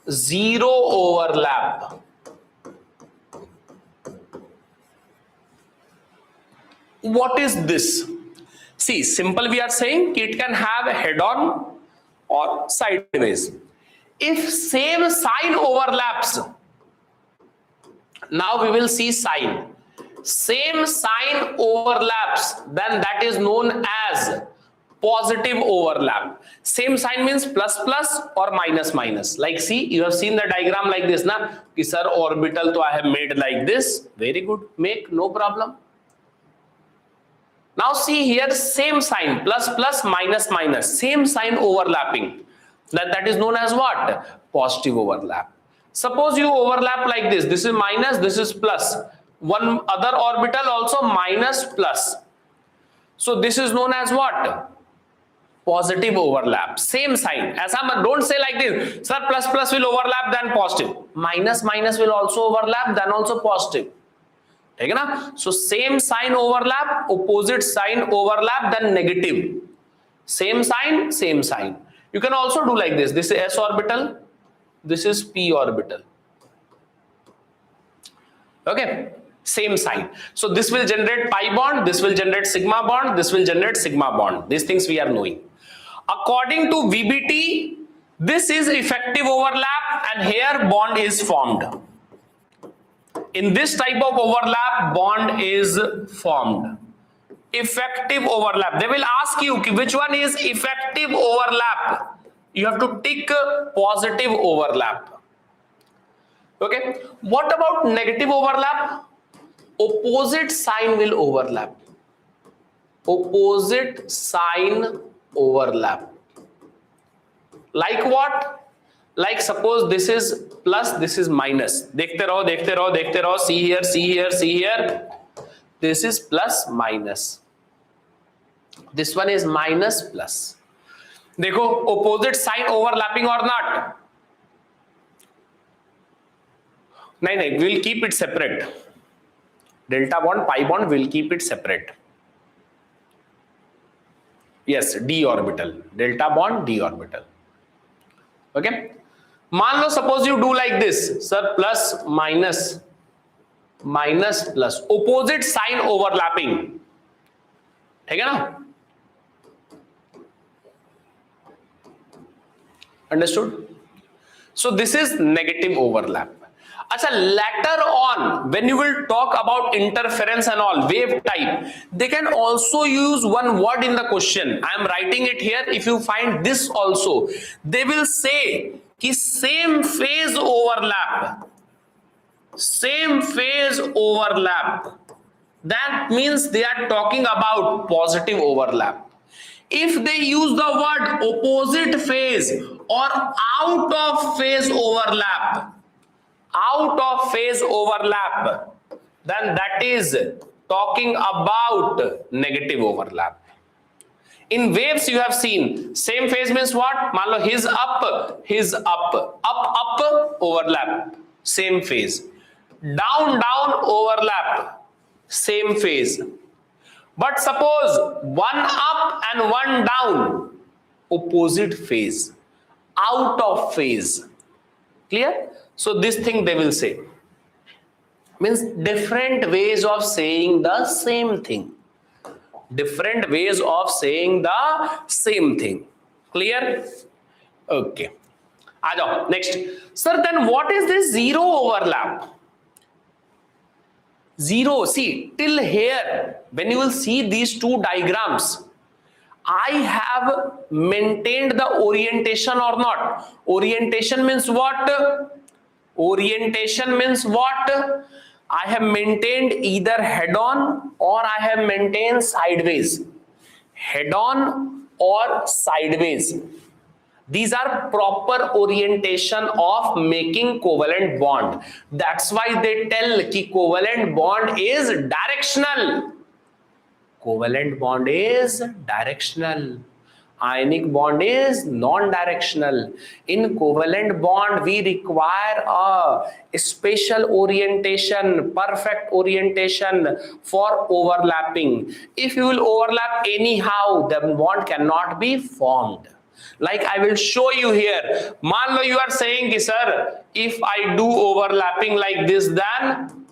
S1: zero overlap. What is this? See, simple we are saying it can have a head-on or sideways. If same sign overlaps, now we will see sign. Same sign overlaps, then that is known as positive overlap. Same sign means plus plus or minus minus. Like see, you have seen the diagram like this, na? Ki sir, orbital to I have made like this. Very good, make no problem. Now see here, same sign, plus plus minus minus, same sign overlapping. That is known as what? Positive overlap. Suppose you overlap like this. This is minus, this is plus. One other orbital also minus plus. So this is known as what? Positive overlap. Same sign. As I don't say like this, sir, plus plus will overlap then positive. Minus minus will also overlap then also positive. Okay, na? So same sign overlap, opposite sign overlap, then negative. Same sign, same sign. You can also do like this. This is s orbital. This is p orbital. Okay. Same sign. So this will generate pi bond, this will generate sigma bond, this will generate sigma bond. These things we are knowing. According to VBT, this is effective overlap and here bond is formed. In this type of overlap, bond is formed. Effective overlap. They will ask you which one is effective overlap. You have to tick positive overlap. Okay. What about negative overlap? Opposite sign will overlap. Opposite sign overlap. Like what? Like suppose this is plus, this is minus. देखते रहो, देखते रहो, देखते रहो. See here, see here, see here. This is plus minus. This one is minus plus. देखो opposite sign overlapping or not? नहीं, we'll keep it separate. Delta bond, pi bond, will keep it separate. Yes, d orbital. Delta bond, d orbital. Okay. मान लो suppose you do like this, sir, plus minus, minus plus, opposite sign overlapping. ठीक है ना? Understood? So this is negative overlap. Acha, later on, when you will talk about interference and all, wave type, they can also use one word in the question. I am writing it here. If you find this also, they will say कि same phase overlap. same phase overlap, that means they are talking about positive overlap. If they use the word opposite phase or out of phase overlap, then that is talking about negative overlap. In waves you have seen same phase means what? मान लो his up overlap, same phase. Down overlap, same phase. But suppose one up and one down, opposite phase, out of phase. Clear? So this thing they will say. Means different ways of saying the same thing. Different ways of saying the same thing. Clear? Okay. Aaj next. Sir, then what is this zero overlap? Zero. See, till here, when you will see these two diagrams, I have maintained the orientation or not. Orientation means what? Orientation means what? I have maintained either head on or I have maintained sideways. Head on or sideways. These are proper orientation of making covalent bond. That's why they tell कि covalent bond is directional. Covalent bond is directional. Ionic bond is non-directional. In covalent bond, we require a special orientation, perfect orientation for overlapping. If you will overlap anyhow, the bond cannot be formed. Like I will show you here. मान लो you are saying कि sir, if I do overlapping like this, then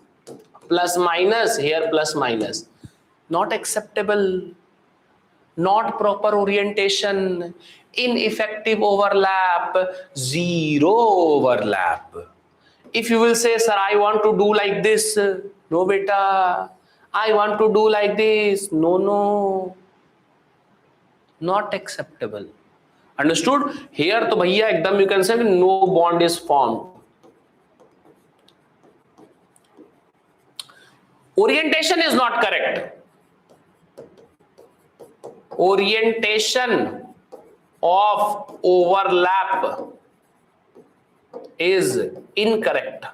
S1: plus minus here plus minus. Not acceptable. Not proper orientation, ineffective overlap, zero overlap. If you will say, sir, I want to do like this, no beta, I want to do like this, no, not acceptable. Understood? Here to bhaiya ekdam you can say no bond is formed. Orientation is not correct. Orientation of overlap is incorrect.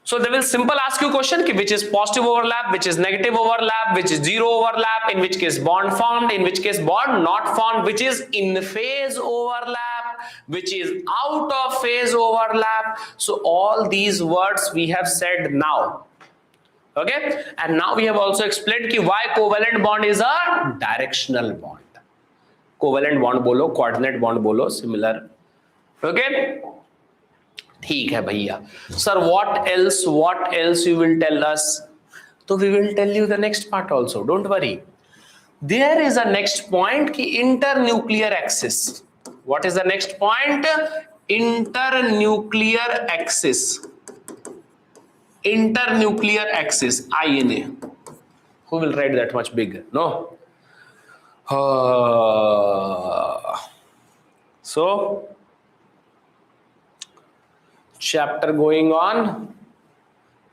S1: So they will simple ask you question ki which is positive overlap, which is negative overlap, which is zero overlap, in which case bond formed, in which case bond not formed, which is in phase overlap, which is out of phase overlap. So all these words we have said now. Okay, and now we have also explained ki why covalent bond is a directional bond. Covalent bond bolo, coordinate bond bolo, similar. Okay, ठीक है भैया. Sir, what else you will tell us? So we will tell you the next part also. Don't worry. There is a next point ki internuclear axis. What is the next point? Internuclear axis. Internuclear axis, INA. Who will write that much big? No. So, chapter going on.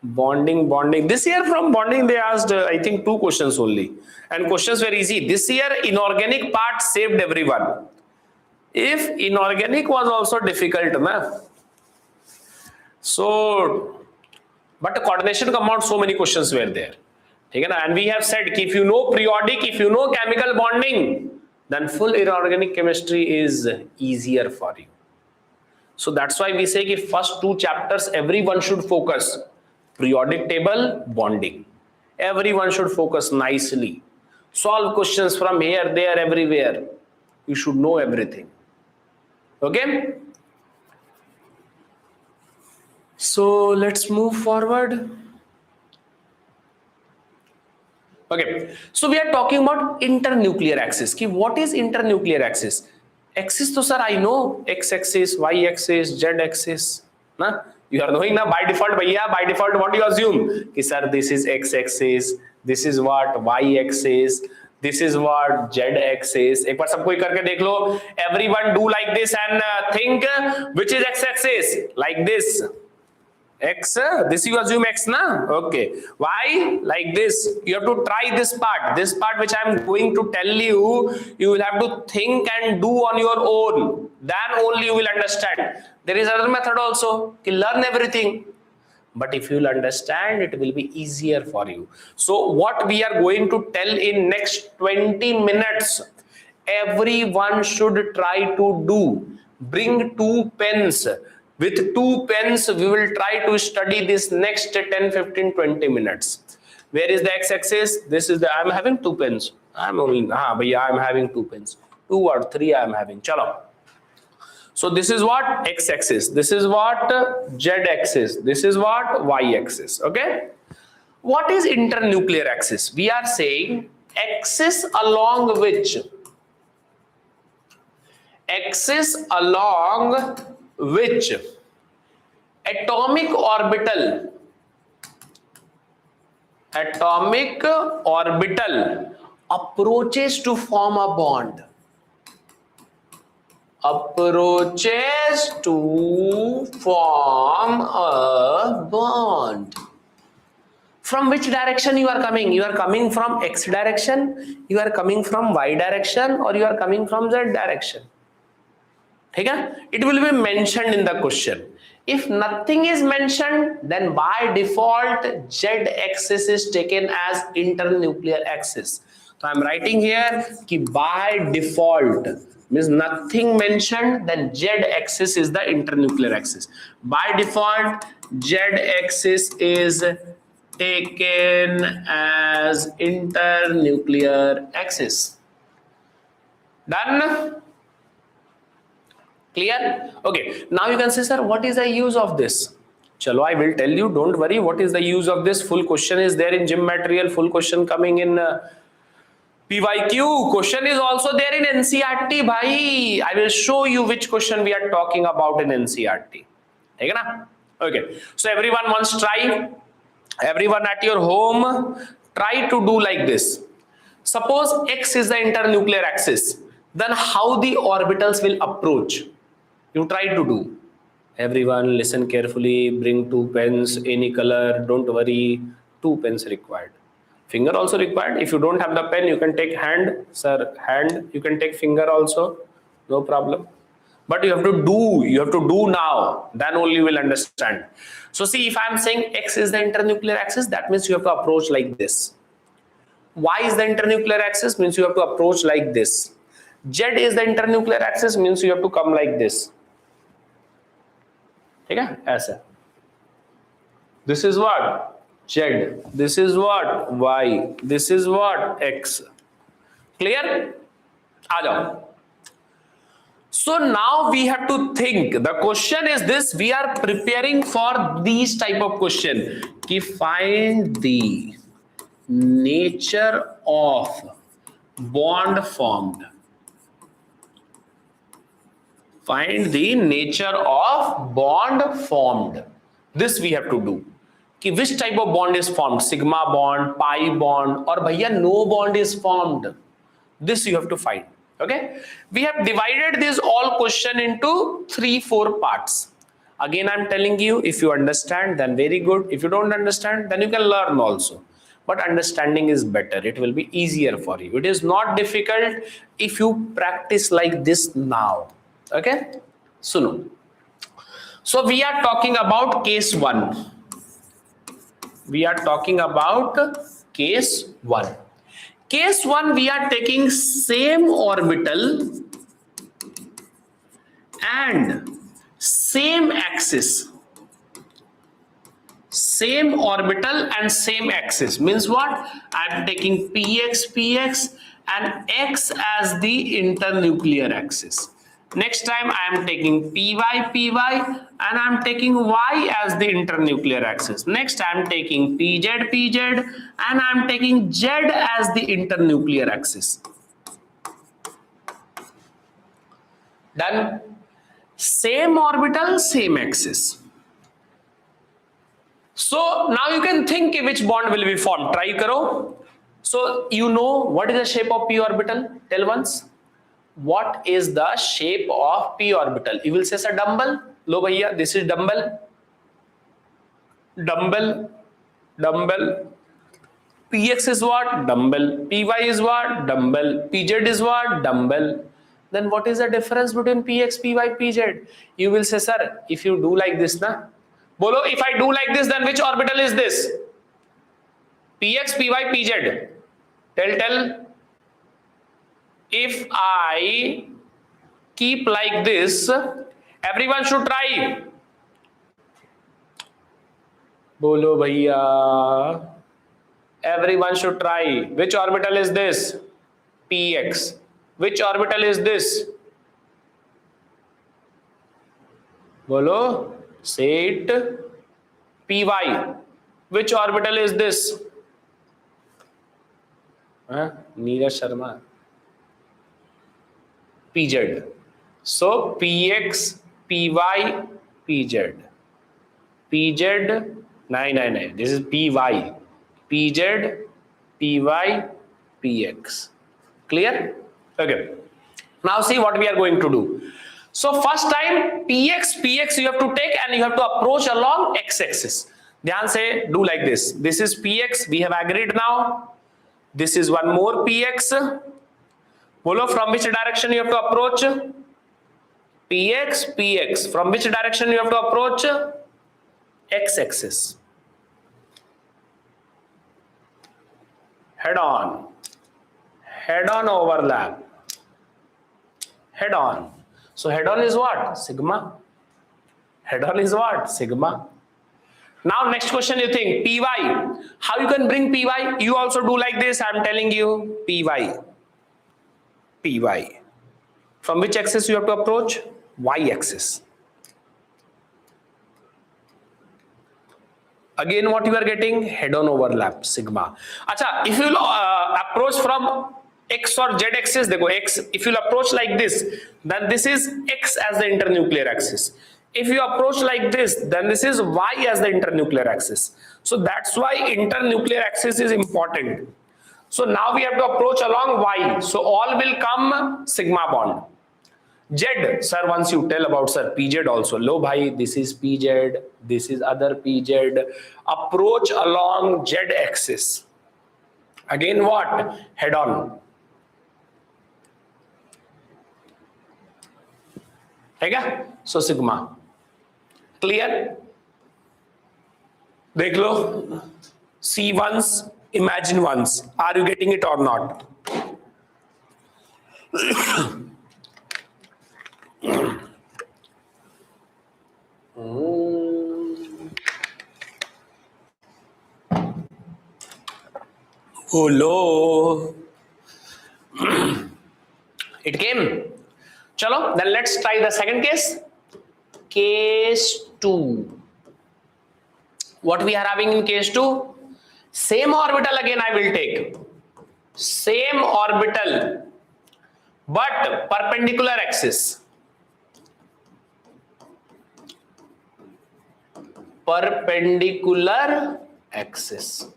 S1: Bonding. This year from bonding they asked, I think 2 questions only. And questions were easy. This year inorganic part saved everyone. If inorganic was also difficult, na? So, but coordination compound, so many questions were there. And we have said if you know periodic, if you know chemical bonding, then full inorganic chemistry is easier for you. So that's why we say if first 2 chapters everyone should focus. Periodic table, bonding. Everyone should focus nicely. Solve questions from here, there, everywhere. You should know everything. Okay? So let's move forward. Okay, so we are talking about internuclear axis. Ki what is internuclear axis? Axis to sir I know, x-axis, y-axis, z-axis. Na? You are knowing na by default, bhaiya, by default what you assume? Ki sir this is x-axis, this is what? Y-axis, This is what Z axis. एक बार सबको करके देख लो. Everyone do like this and think which is x axis. Like this. X, this you assume x na? Okay. Why? Like this. You have to try this part. This part which I am going to tell you, you will have to think and do on your own. Then only you will understand. There is another method also. To learn everything. But if you will understand, it will be easier for you. So what we are going to tell in next 20 minutes, everyone should try to do. Bring 2 pens. With 2 pens, we will try to study this next 10, 15, 20 minutes. Where is the x-axis? This is the, I'm having 2 pens. I'm only, I'm having 2 pens. 2 or 3 I'm having. Chalo. So this is what x-axis. This is what z-axis. This is what y-axis. Okay. What is internuclear axis? We are saying axis along which atomic orbital approaches to form a bond. From which direction you are coming? You are coming from x direction, you are coming from y direction, or you are coming from z direction. Okay? It will be mentioned in the question. If nothing is mentioned, then by default z-axis is taken as internuclear axis. So I am writing here ki by default means nothing mentioned, then z-axis is the internuclear axis. By default, z-axis is taken as internuclear axis. Done? Clear? Okay. Now you can say, sir, what is the use of this? Chalo, I will tell you. Don't worry. What is the use of this? Full question is there in gym material. Full question coming in PYQ. Question is also there in NCERT. Bhai, I will show you which question we are talking about in NCERT. Okay. So everyone once try. Everyone at your home, try to do like this. Suppose X is the internuclear axis. Then how the orbitals will approach? You try to do. Everyone listen carefully. Bring 2 pens, any color. Don't worry. 2 pens required. Finger also required. If you don't have the pen, you can take hand. Sir, hand. You can take finger also. No problem. But you have to do. You have to do now. Then only you will understand. So see, if I am saying X is the internuclear axis, that means you have to approach like this. Y is the internuclear axis, means you have to approach like this. Z is the internuclear axis, means you have to come like this. Okay? Aisa. This is what? Z. This is what? Y. This is what? X. Clear? Aa. So now we have to think. The question is this: we are preparing for these type of question. Ki find the nature of bond formed. Find the nature of bond formed. This we have to do. Ki which type of bond is formed? Sigma bond, pi bond, or bhaiya no bond is formed. This you have to find. Okay, we have divided this all question into 3-4 parts. Again, I'm telling you, if you understand, then very good. If you don't understand, then you can learn also. But understanding is better. It will be easier for you. It is not difficult if you practice like this now. Okay, Suno. So we are talking about case 1. We are talking about case 1. Case 1, we are taking same orbital and same axis. Same orbital and same axis means what? I am taking px and x as the internuclear axis. Next time I am taking py and I am taking y as the internuclear axis. Next I am taking pz and I am taking z as the internuclear axis. Done. Same orbital, same axis. So now you can think which bond will be formed. Try karo. So you know what is the shape of p orbital? Tell once. What is the shape of p orbital? You will say sir dumbbell. Lo bhaiya, this is dumbbell. Dumbbell. Px is what? Dumbbell. Py is what? Dumbbell. Pz is what? Dumbbell. Then what is the difference between px, py, pz? You will say sir, if you do like this na, bolo, if I do like this, then which orbital is this? Px, py, pz. Tell. If I keep like this, everyone should try. Bolo bhaiya. Everyone should try. Which orbital is this? Px. Which orbital is this? Bolo. Say it. Py. Which orbital is this? Neeraj Sharma. Pz. So px, py, pz. Pz. No. This is py. Pz, py, px. Clear? Okay. Now see what we are going to do. So first time px you have to take and you have to approach along x-axis. Dhyan se do like this. This is px. We have agreed now. This is one more px. Bolo, from which direction you have to approach? Px. From which direction you have to approach? X-axis. Head on overlap. Head on. So head on is what? Sigma. Head on is what? Sigma. Now next question you think, py. How you can bring py? You also do like this. I am telling you, py. From which axis you have to approach? Y-axis. Again, what you are getting? Head-on overlap, sigma. Acha, if you approach from x or z axis, देखो x. If you approach like this, then this is x as the internuclear axis. If you approach like this, then this is y as the internuclear axis. So that's why internuclear axis is important. So now we have to approach along y. So all will come sigma bond. Z, sir, once you tell about sir pz also. Lo bhai, this is pz, this is other pz. Approach along z axis. Again what? Head on. Okay? So sigma. Clear? देख लो. See once, imagine once. Are you getting it or not? Hello. It came. Chalo, then let's try the second case. Case 2. What we are having in case 2? Same orbital again I will take. Same orbital, but perpendicular axis. Perpendicular axis.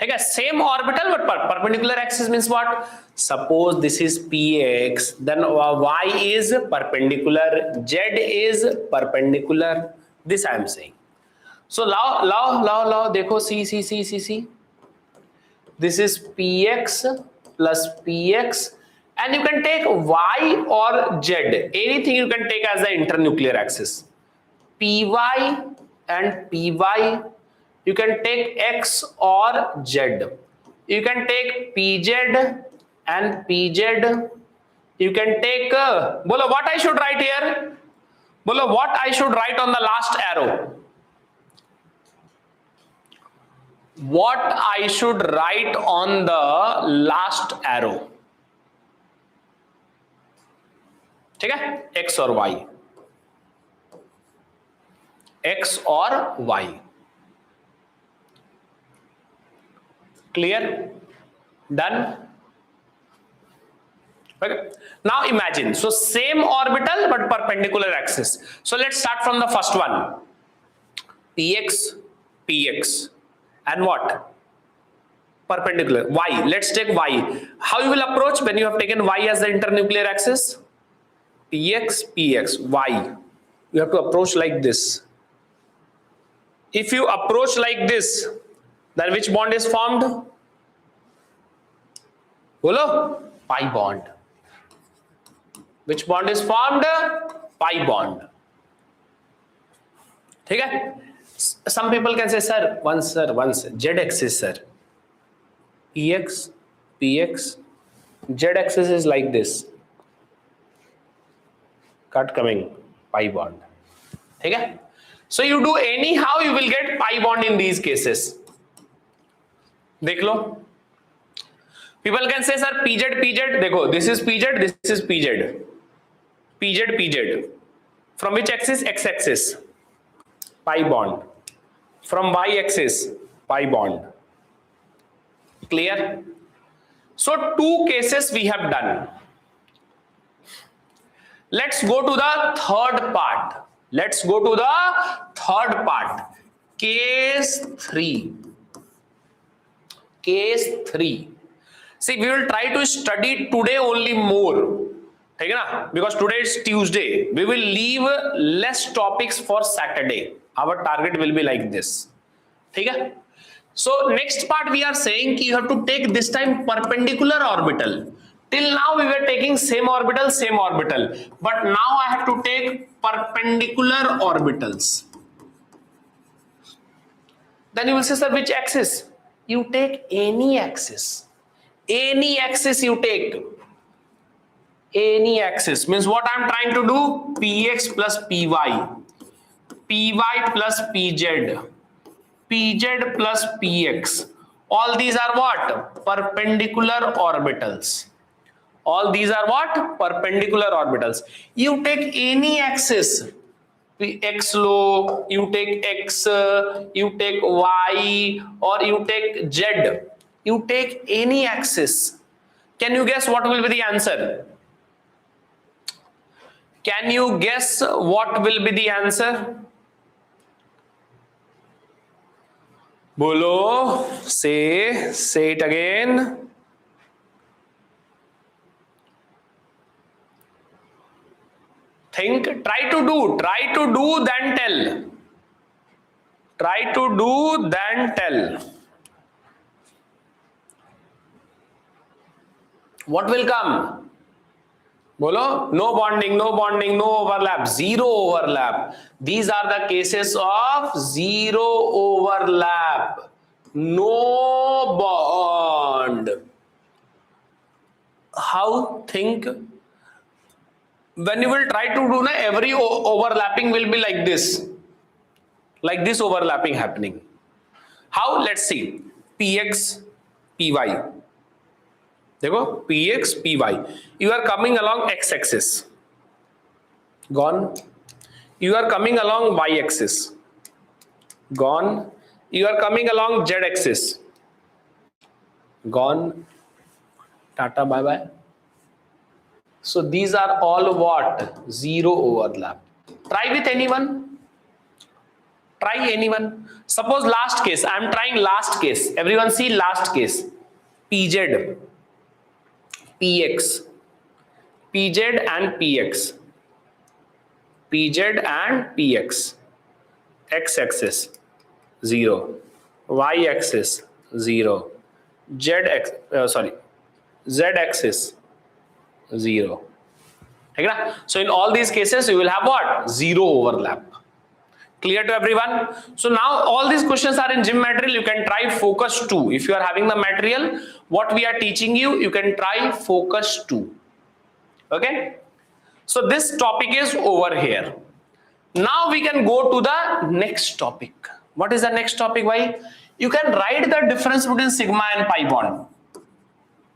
S1: Okay, same orbital but perpendicular axis means what? Suppose this is px, then y is perpendicular, z is perpendicular. This I am saying. So now, देखो, see. This is px plus px, and you can take y or z. Anything you can take as the internuclear axis. Py and py. You can take x or z. You can take pz and pz. You can take. Bolo, what I should write here? Bolo, what I should write on the last arrow? What I should write on the last arrow? Okay? X or y. X or y. Clear? Done? Okay. Now imagine. So same orbital but perpendicular axis. So let's start from the first one. Px. And what? Perpendicular. Y. Let's take Y. How you will approach when you have taken Y as the internuclear axis? Px, Px, Y. You have to approach like this. If you approach like this, then which bond is formed? Bolo? Pi bond. Which bond is formed? Pi bond. Okay? Some people can say, sir, once, Z axis, sir. Px, Px, Z axis is like this. Cut coming, pi bond. Okay? So you do anyhow, you will get pi bond in these cases. देख लो. People can say, sir, PZ, PZ. देखो, this is PZ, this is PZ. PZ, PZ. From which axis? X axis. Pi bond. From Y axis, pi bond. Clear? So two cases we have done. Let's go to the third part. Let's go to the third part. Case 3. Case 3. See, we will try to study today only more. Okay, na? Because today is Tuesday. We will leave less topics for Saturday. Our target will be like this. Okay? So next part we are saying you have to take this time perpendicular orbital. Till now we were taking same orbital, but now I have to take perpendicular orbitals. Then you will say, sir, which axis? You take any axis. Any axis you take. Any axis means what I am trying to do? Px plus Py, Py plus Pz, Pz plus Px. All these are what? Perpendicular orbitals. All these are what? Perpendicular orbitals. You take any axis. X low, you take X, you take Y, or you take Z. You take any axis. Can you guess what will be the answer? Can you guess what will be the answer? Bolo, say it again. Think, try to do, then tell. Try to do, then tell. What will come? Bolo, no bonding, no overlap, zero overlap. These are the cases of zero overlap. No bond. How? Think. When you will try to do, every overlapping will be like this overlapping happening. How? Let's see. Px, Py. देखो, Px, Py. You are coming along x-axis. Gone. You are coming along y-axis. Gone. You are coming along z-axis. Gone. Tata, bye-bye. So these are all what? Zero overlap. Try with anyone. Try anyone. Suppose last case. I am trying last case. Everyone see last case. Pz, Px, Pz and Px, Pz and Px. X-axis 0, y-axis 0, z-axis 0. Okay, so in all these cases you will have what? Zero overlap. Clear to everyone? So now all these questions are in gym material. You can try focus 2. If you are having the material, what we are teaching you, you can try focus 2. Okay? So this topic is over here. Now we can go to the next topic. What is the next topic? Why? You can write the difference between sigma and pi bond.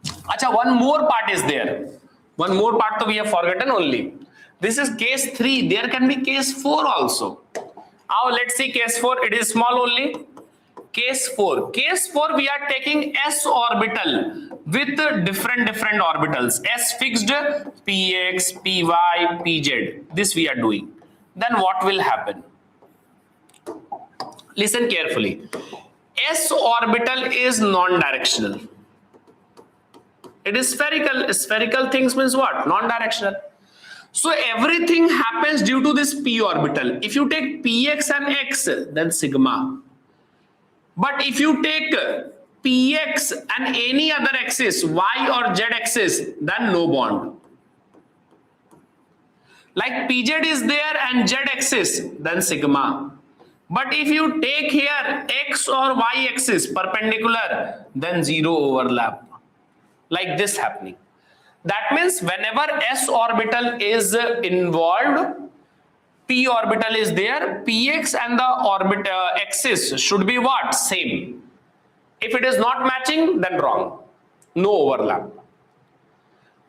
S1: Acha, one more part is there. One more part we have forgotten only. This is case 3. There can be case 4 also. Now let's see case 4. It is small only. Case 4. Case 4 we are taking s orbital with different orbitals. S fixed, Px, Py, Pz. This we are doing. Then what will happen? Listen carefully. S orbital is non-directional. It is spherical. Spherical things means what? Non-directional. So everything happens due to this p orbital. If you take px and x, then sigma. But if you take px and any other axis, y or z axis, then no bond. Like pz is there and z axis, then sigma. But if you take here x or y axis perpendicular, then zero overlap. Like this happening. That means whenever s orbital is involved, p orbital is there, px and the orbit axis should be what? Same. If it is not matching, then wrong. No overlap.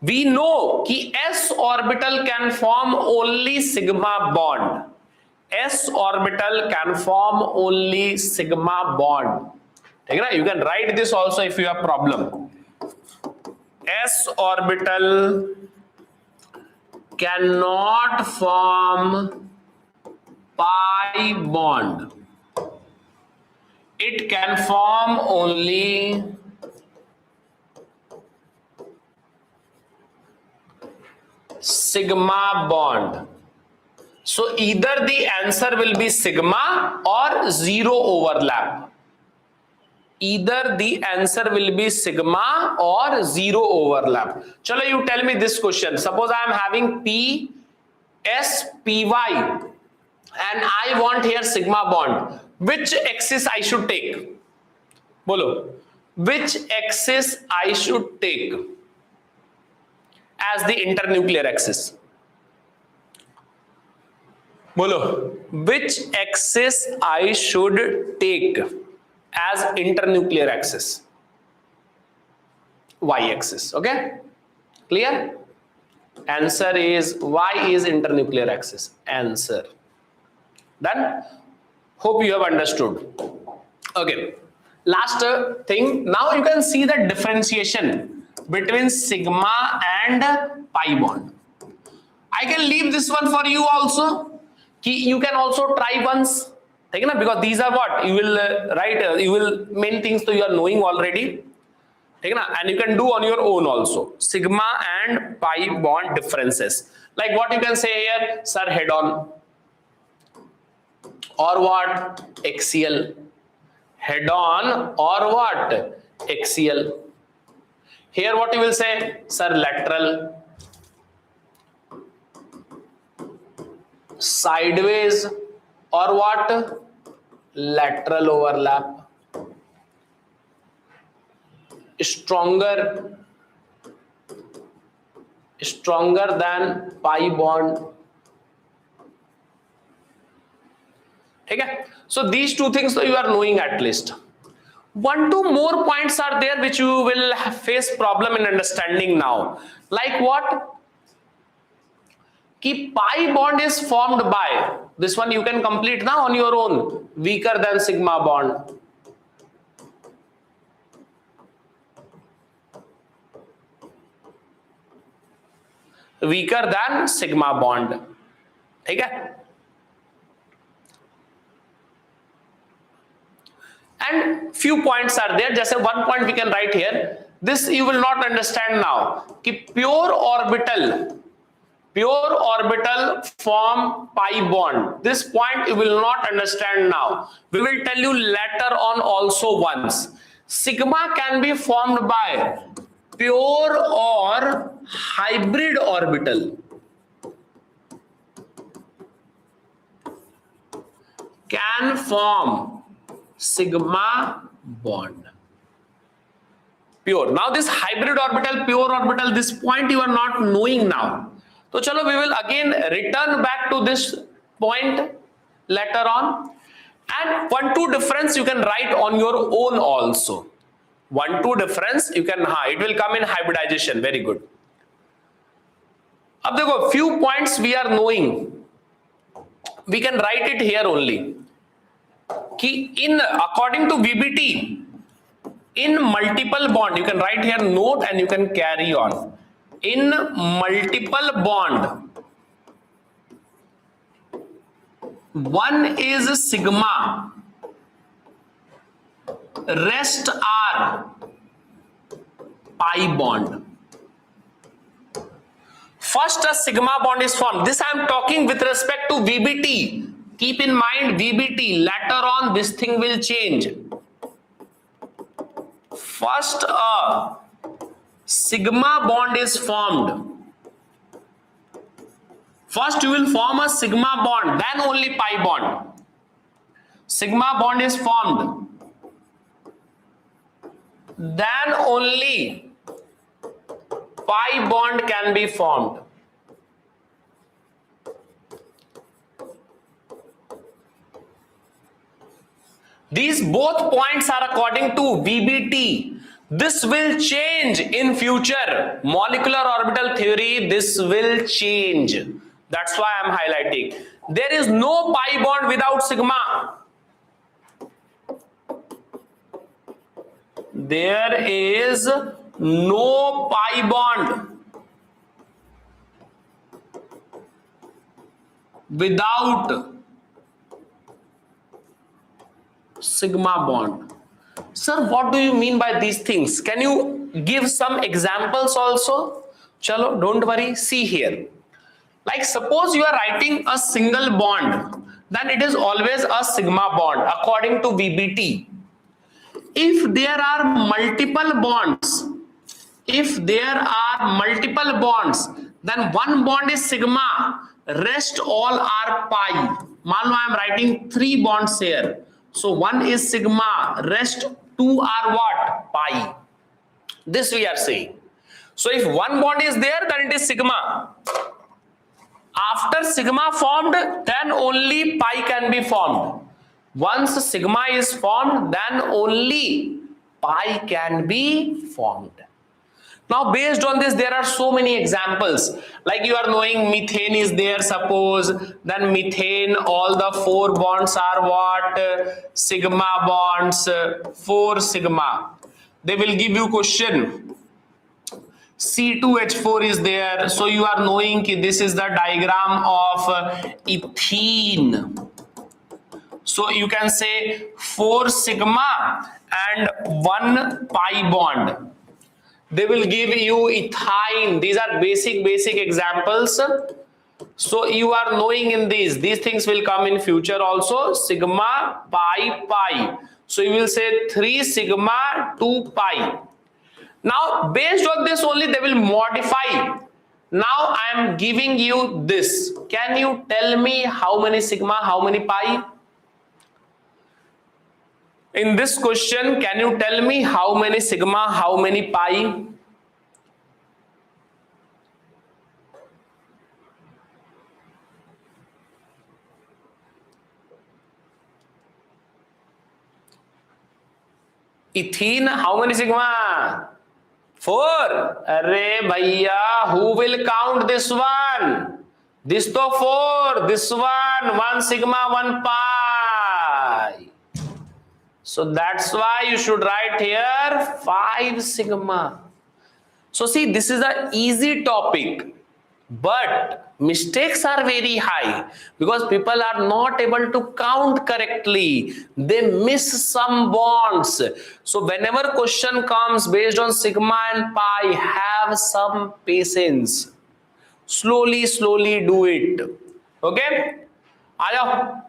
S1: We know that s orbital can form only sigma bond. S orbital can form only sigma bond. You can write this also if you have problem. S orbital cannot form pi bond. It can form only sigma bond. So either the answer will be sigma or zero overlap. Either the answer will be sigma or zero overlap. Chalo, you tell me this question. Suppose I am having P, S, Py, and I want here sigma bond. Which axis I should take? Bolo. Which axis I should take as the internuclear axis? Bolo. Which axis I should take as internuclear axis? Y axis. Okay, clear? Answer is Y is internuclear axis. Answer. Done. Hope you have understood. Okay, last thing. Now you can see the differentiation between sigma and pi bond. I can leave this one for you also. You can also try once. Because these are what you will write, you will main things so you are knowing already, and you can do on your own also. Sigma and pi bond differences, like what you can say here, sir, head on, or what, axial. Head on or what, axial. Here what you will say, sir, lateral, sideways, or what, lateral overlap. Stronger than pi bond. Okay, so these two things you are knowing at least. 1-2 more points are there which you will face problem in understanding now. Like what? Ki pi bond is formed by, this one you can complete now on your own, weaker than sigma bond. Weaker than sigma bond. Okay? And few points are there. Just one point we can write here. This you will not understand now. Ki pure orbital form pi bond. This point you will not understand now. We will tell you later on also once. Sigma can be formed by pure or hybrid orbital. Can form sigma bond. Pure. Now this hybrid orbital, pure orbital, this point you are not knowing now. So chalo, we will again return back to this point later on. And 1-2 difference you can write on your own also. 1-2 difference you can, it will come in hybridization. Very good. Ab dekho, few points we are knowing. We can write it here only. Ki in according to VBT, in multiple bond, you can write here note and you can carry on. In multiple bond, one is sigma rest are pi bond. First a sigma bond is formed. This I am talking with respect to VBT. Keep in mind VBT. Later on this thing will change. First a sigma bond is formed. First you will form a sigma bond, then only pi bond. Sigma bond is formed, then only pi bond can be formed. These both points are according to VBT. This will change in future. Molecular orbital theory, this will change. That's why I am highlighting. There is no pi bond without sigma. There is no pi bond without sigma bond. Sir, what do you mean by these things? Can you give some examples also? Chalo, don't worry. See here. Like suppose you are writing a single bond, then it is always a sigma bond according to VBT. If there are multiple bonds, then one bond is sigma, rest all are pi. मान लो I am writing 3 bonds here. So one is sigma, rest 2 are what? Pi. This we are saying. So if one bond is there, then it is sigma. After sigma formed, then only pi can be formed. Once sigma is formed, then only pi can be formed. Now based on this, there are so many examples. Like you are knowing methane is there, suppose. Then methane, all the 4 bonds are what? Sigma bonds, 4 sigma. They will give you question. C2H4 is there. So you are knowing that this is the diagram of ethene. So you can say 4 sigma and 1 pi bond. They will give you ethine. These are basic examples. So you are knowing in these things will come in future also. Sigma, pi. So you will say 3 sigma, 2 pi. Now based on this only they will modify. Now I am giving you this. Can you tell me how many sigma, how many pi? In this question, can you tell me how many sigma, how many pi? Ethene, how many sigma? 4. Arre bhaiya, who will count this one? This to 4, this one sigma, 1 pi. So that's why you should write here 5 sigma. So see, this is an easy topic, but mistakes are very high because people are not able to count correctly. They miss some bonds. So whenever question comes based on sigma and pi, have some patience. Slowly do it. Okay? Aaya.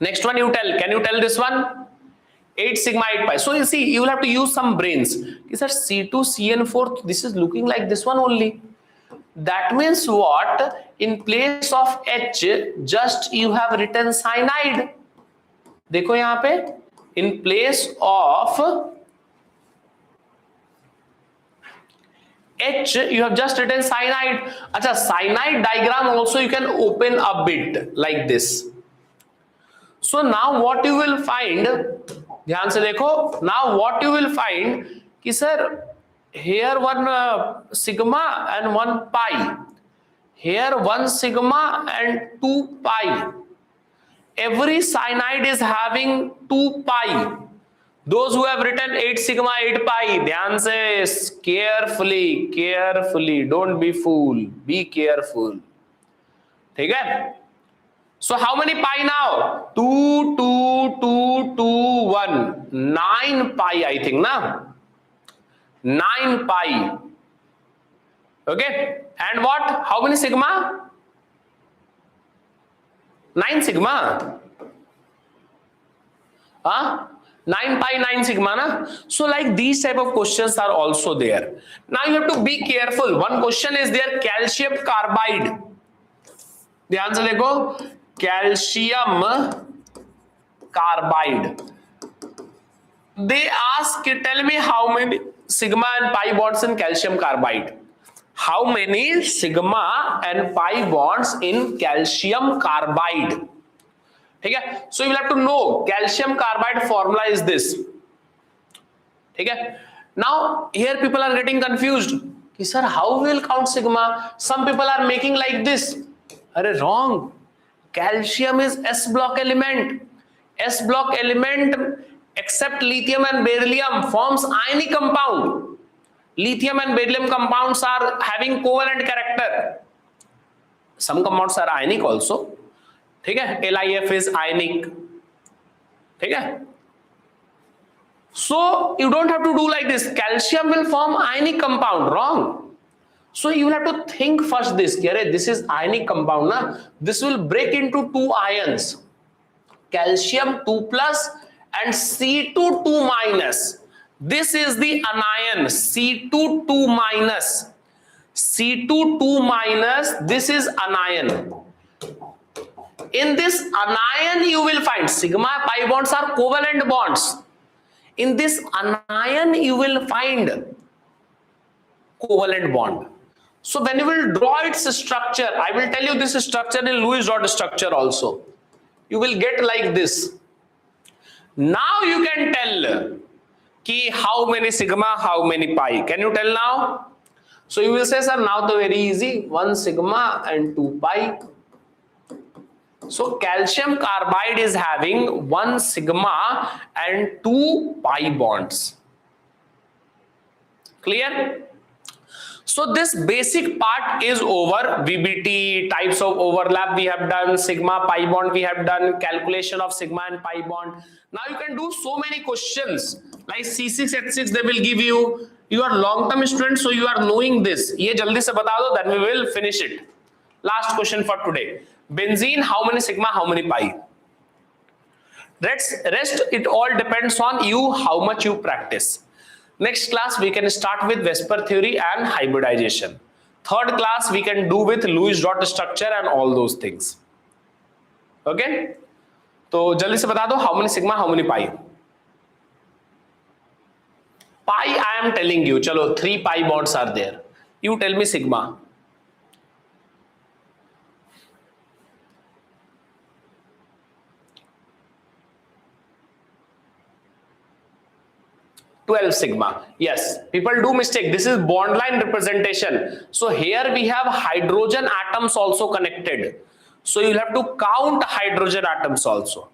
S1: Next one you tell. Can you tell this one? 8 sigma 8 pi. So you see, you will have to use some brains. Is that C2CN4? This is looking like this one only. That means what? In place of H, just you have written cyanide. देखो यहाँ पे. In place of H, you have just written cyanide. Acha, cyanide diagram also you can open a bit like this. So now what you will find, ध्यान से देखो, now what you will find कि sir, here 1 sigma and 1 pi, here 1 sigma and 2 pi. Every cyanide is having 2 pi. Those who have written 8 sigma 8 pi, ध्यान से, carefully, don't be fool, be careful. ठीक है? So how many pi now? 2 2 2 2 1 9 pi, I think na, 9 pi. Okay, and what, how many sigma? 9 sigma. Huh? 9 pi 9 sigma na. So like these type of questions are also there. Now you have to be careful. One question is there, calcium carbide. ध्यान से देखो, calcium carbide. They ask, tell me how many sigma and pi bonds in calcium carbide. How many sigma and pi bonds in calcium carbide? ठीक है, so you will have to know calcium carbide formula is this. ठीक है, now here people are getting confused कि sir how we will count sigma. Some people are making like this. अरे wrong, calcium is s block element. S block element except lithium and beryllium forms ionic compound. Lithium and beryllium compounds are having covalent character. Some compounds are ionic also. ठीक है, LiF is ionic. ठीक है, so you don't have to do like this. Calcium will form ionic compound. Wrong. So you will have to think first this. This is ionic compound na. This will break into two ions. Calcium 2 plus and C2 2 minus. This is the anion C2 2 minus. C2 2 minus. This is anion. In this anion you will find sigma pi bonds are covalent bonds. In this anion you will find covalent bond. So when you will draw its structure, I will tell you this structure in Lewis dot structure also. You will get like this. Now you can tell ki how many sigma, how many pi. Can you tell now? So you will say, sir, now to very easy, 1 sigma and 2 pi. So calcium carbide is having 1 sigma and 2 pi bonds. Clear? So this basic part is over. VBT, types of overlap we have done, sigma pi bond we have done, calculation of sigma and pi bond. Now you can do so many questions like C6 H6 they will give you. You are long term student, so you are knowing this. ये जल्दी से बता दो, then we will finish it. Last question for today. Benzene, how many sigma, how many pi? Rest it all depends on you, how much you practice. Next class we can start with Vesper theory and hybridization. Third class we can do with Lewis dot structure and all those things. Okay? तो जल्दी से बता दो, how many sigma, how many pi? Pi I am telling you, चलो 3 pi bonds are there. You tell me sigma. $12 sigma. Yes, people do mistake. This is bond line representation. So here we have hydrogen atoms also connected. So you'll have to count hydrogen atoms also.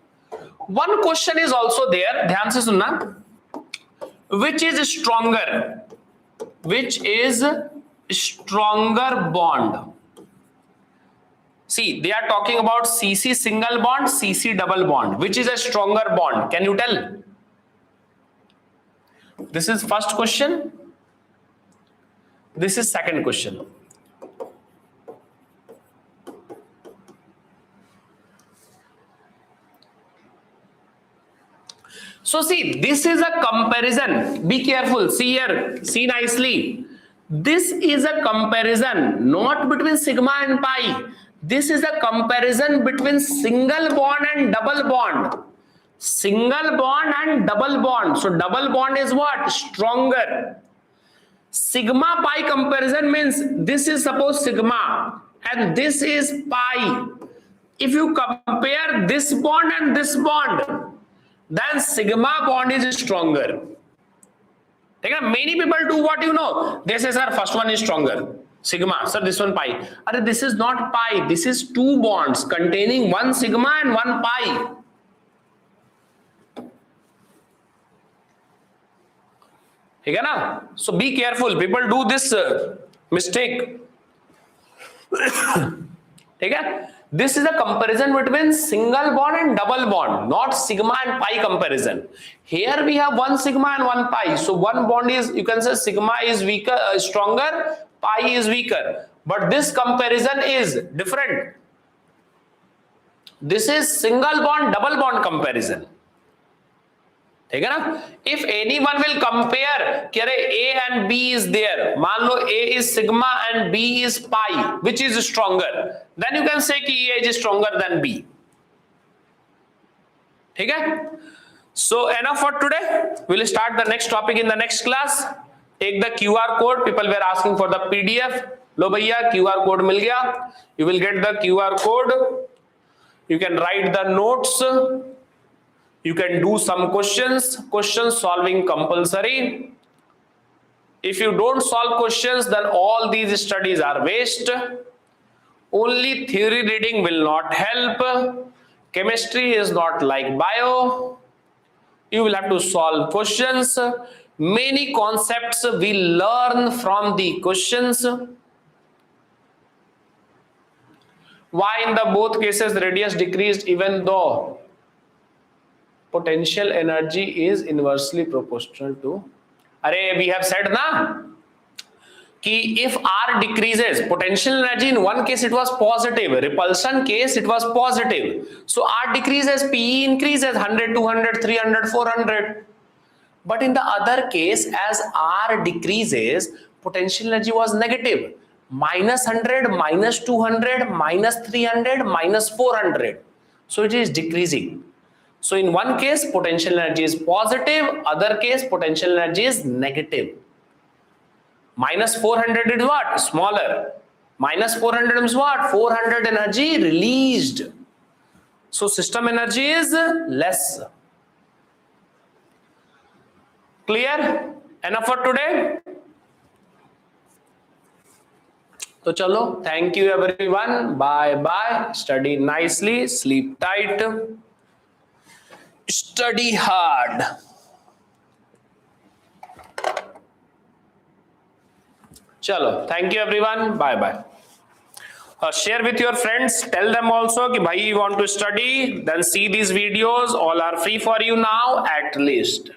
S1: One question is also there. ध्यान से सुनना. Which is stronger? Which is stronger bond? See, they are talking about CC single bond, CC double bond. Which is a stronger bond? Can you tell? This is first question. This is second question. So see, this is a comparison. Be careful. See here. See nicely. This is a comparison not between sigma and pi. This is a comparison between single bond and double bond. Single bond and double bond. So double bond is what? Stronger. Sigma pi comparison means this is suppose sigma and this is pi. If you compare this bond and this bond, then sigma bond is stronger. Many people do what you know. They say, sir, first one is stronger. Sigma, sir, this one pi. This is not pi. This is two bonds containing one sigma and one pi. So be careful. People do this mistake. This is a comparison between single bond and double bond, not sigma and pi comparison. Here we have one sigma and one pi. So one bond is, you can say sigma is weaker, stronger, pi is weaker. But this comparison is different. This is single bond, double bond comparison. ठीक है ना? If anyone will compare कि अरे A and B is there, मान लो A is sigma and B is pi, which is stronger, then you can say कि A is stronger than B. ठीक है? So enough for today. We'll start the next topic in the next class. Take the QR code. People were asking for the PDF. लो भैया QR code मिल गया. You will get the QR code. You can write the notes. You can do some question solving compulsory. If you don't solve questions, then all these studies are waste. Only theory reading will not help. Chemistry is not like bio. You will have to solve questions. Many concepts we learn from the questions. Why in the both cases radius decreased even though potential energy is inversely proportional to, अरे we have said ना कि if R decreases, potential energy in one case it was positive, repulsion case it was positive, so R decreases, PE increases 100, 200, 300, 400. But in the other case, as R decreases, potential energy was negative, minus 100, minus 200, minus 300, minus 400. So it is decreasing. So in one case potential energy is positive, other case potential energy is negative. Minus 400 is what? Smaller. Minus 400 is what? 400 energy released. So system energy is less. Clear? Enough for today? So chalo, thank you everyone. Bye bye. Study nicely, sleep tight. Study hard. Chalo, thank you everyone. Bye bye. Share with your friends. Tell them also कि भाई you want to study. Then see these videos. All are free for you now at least.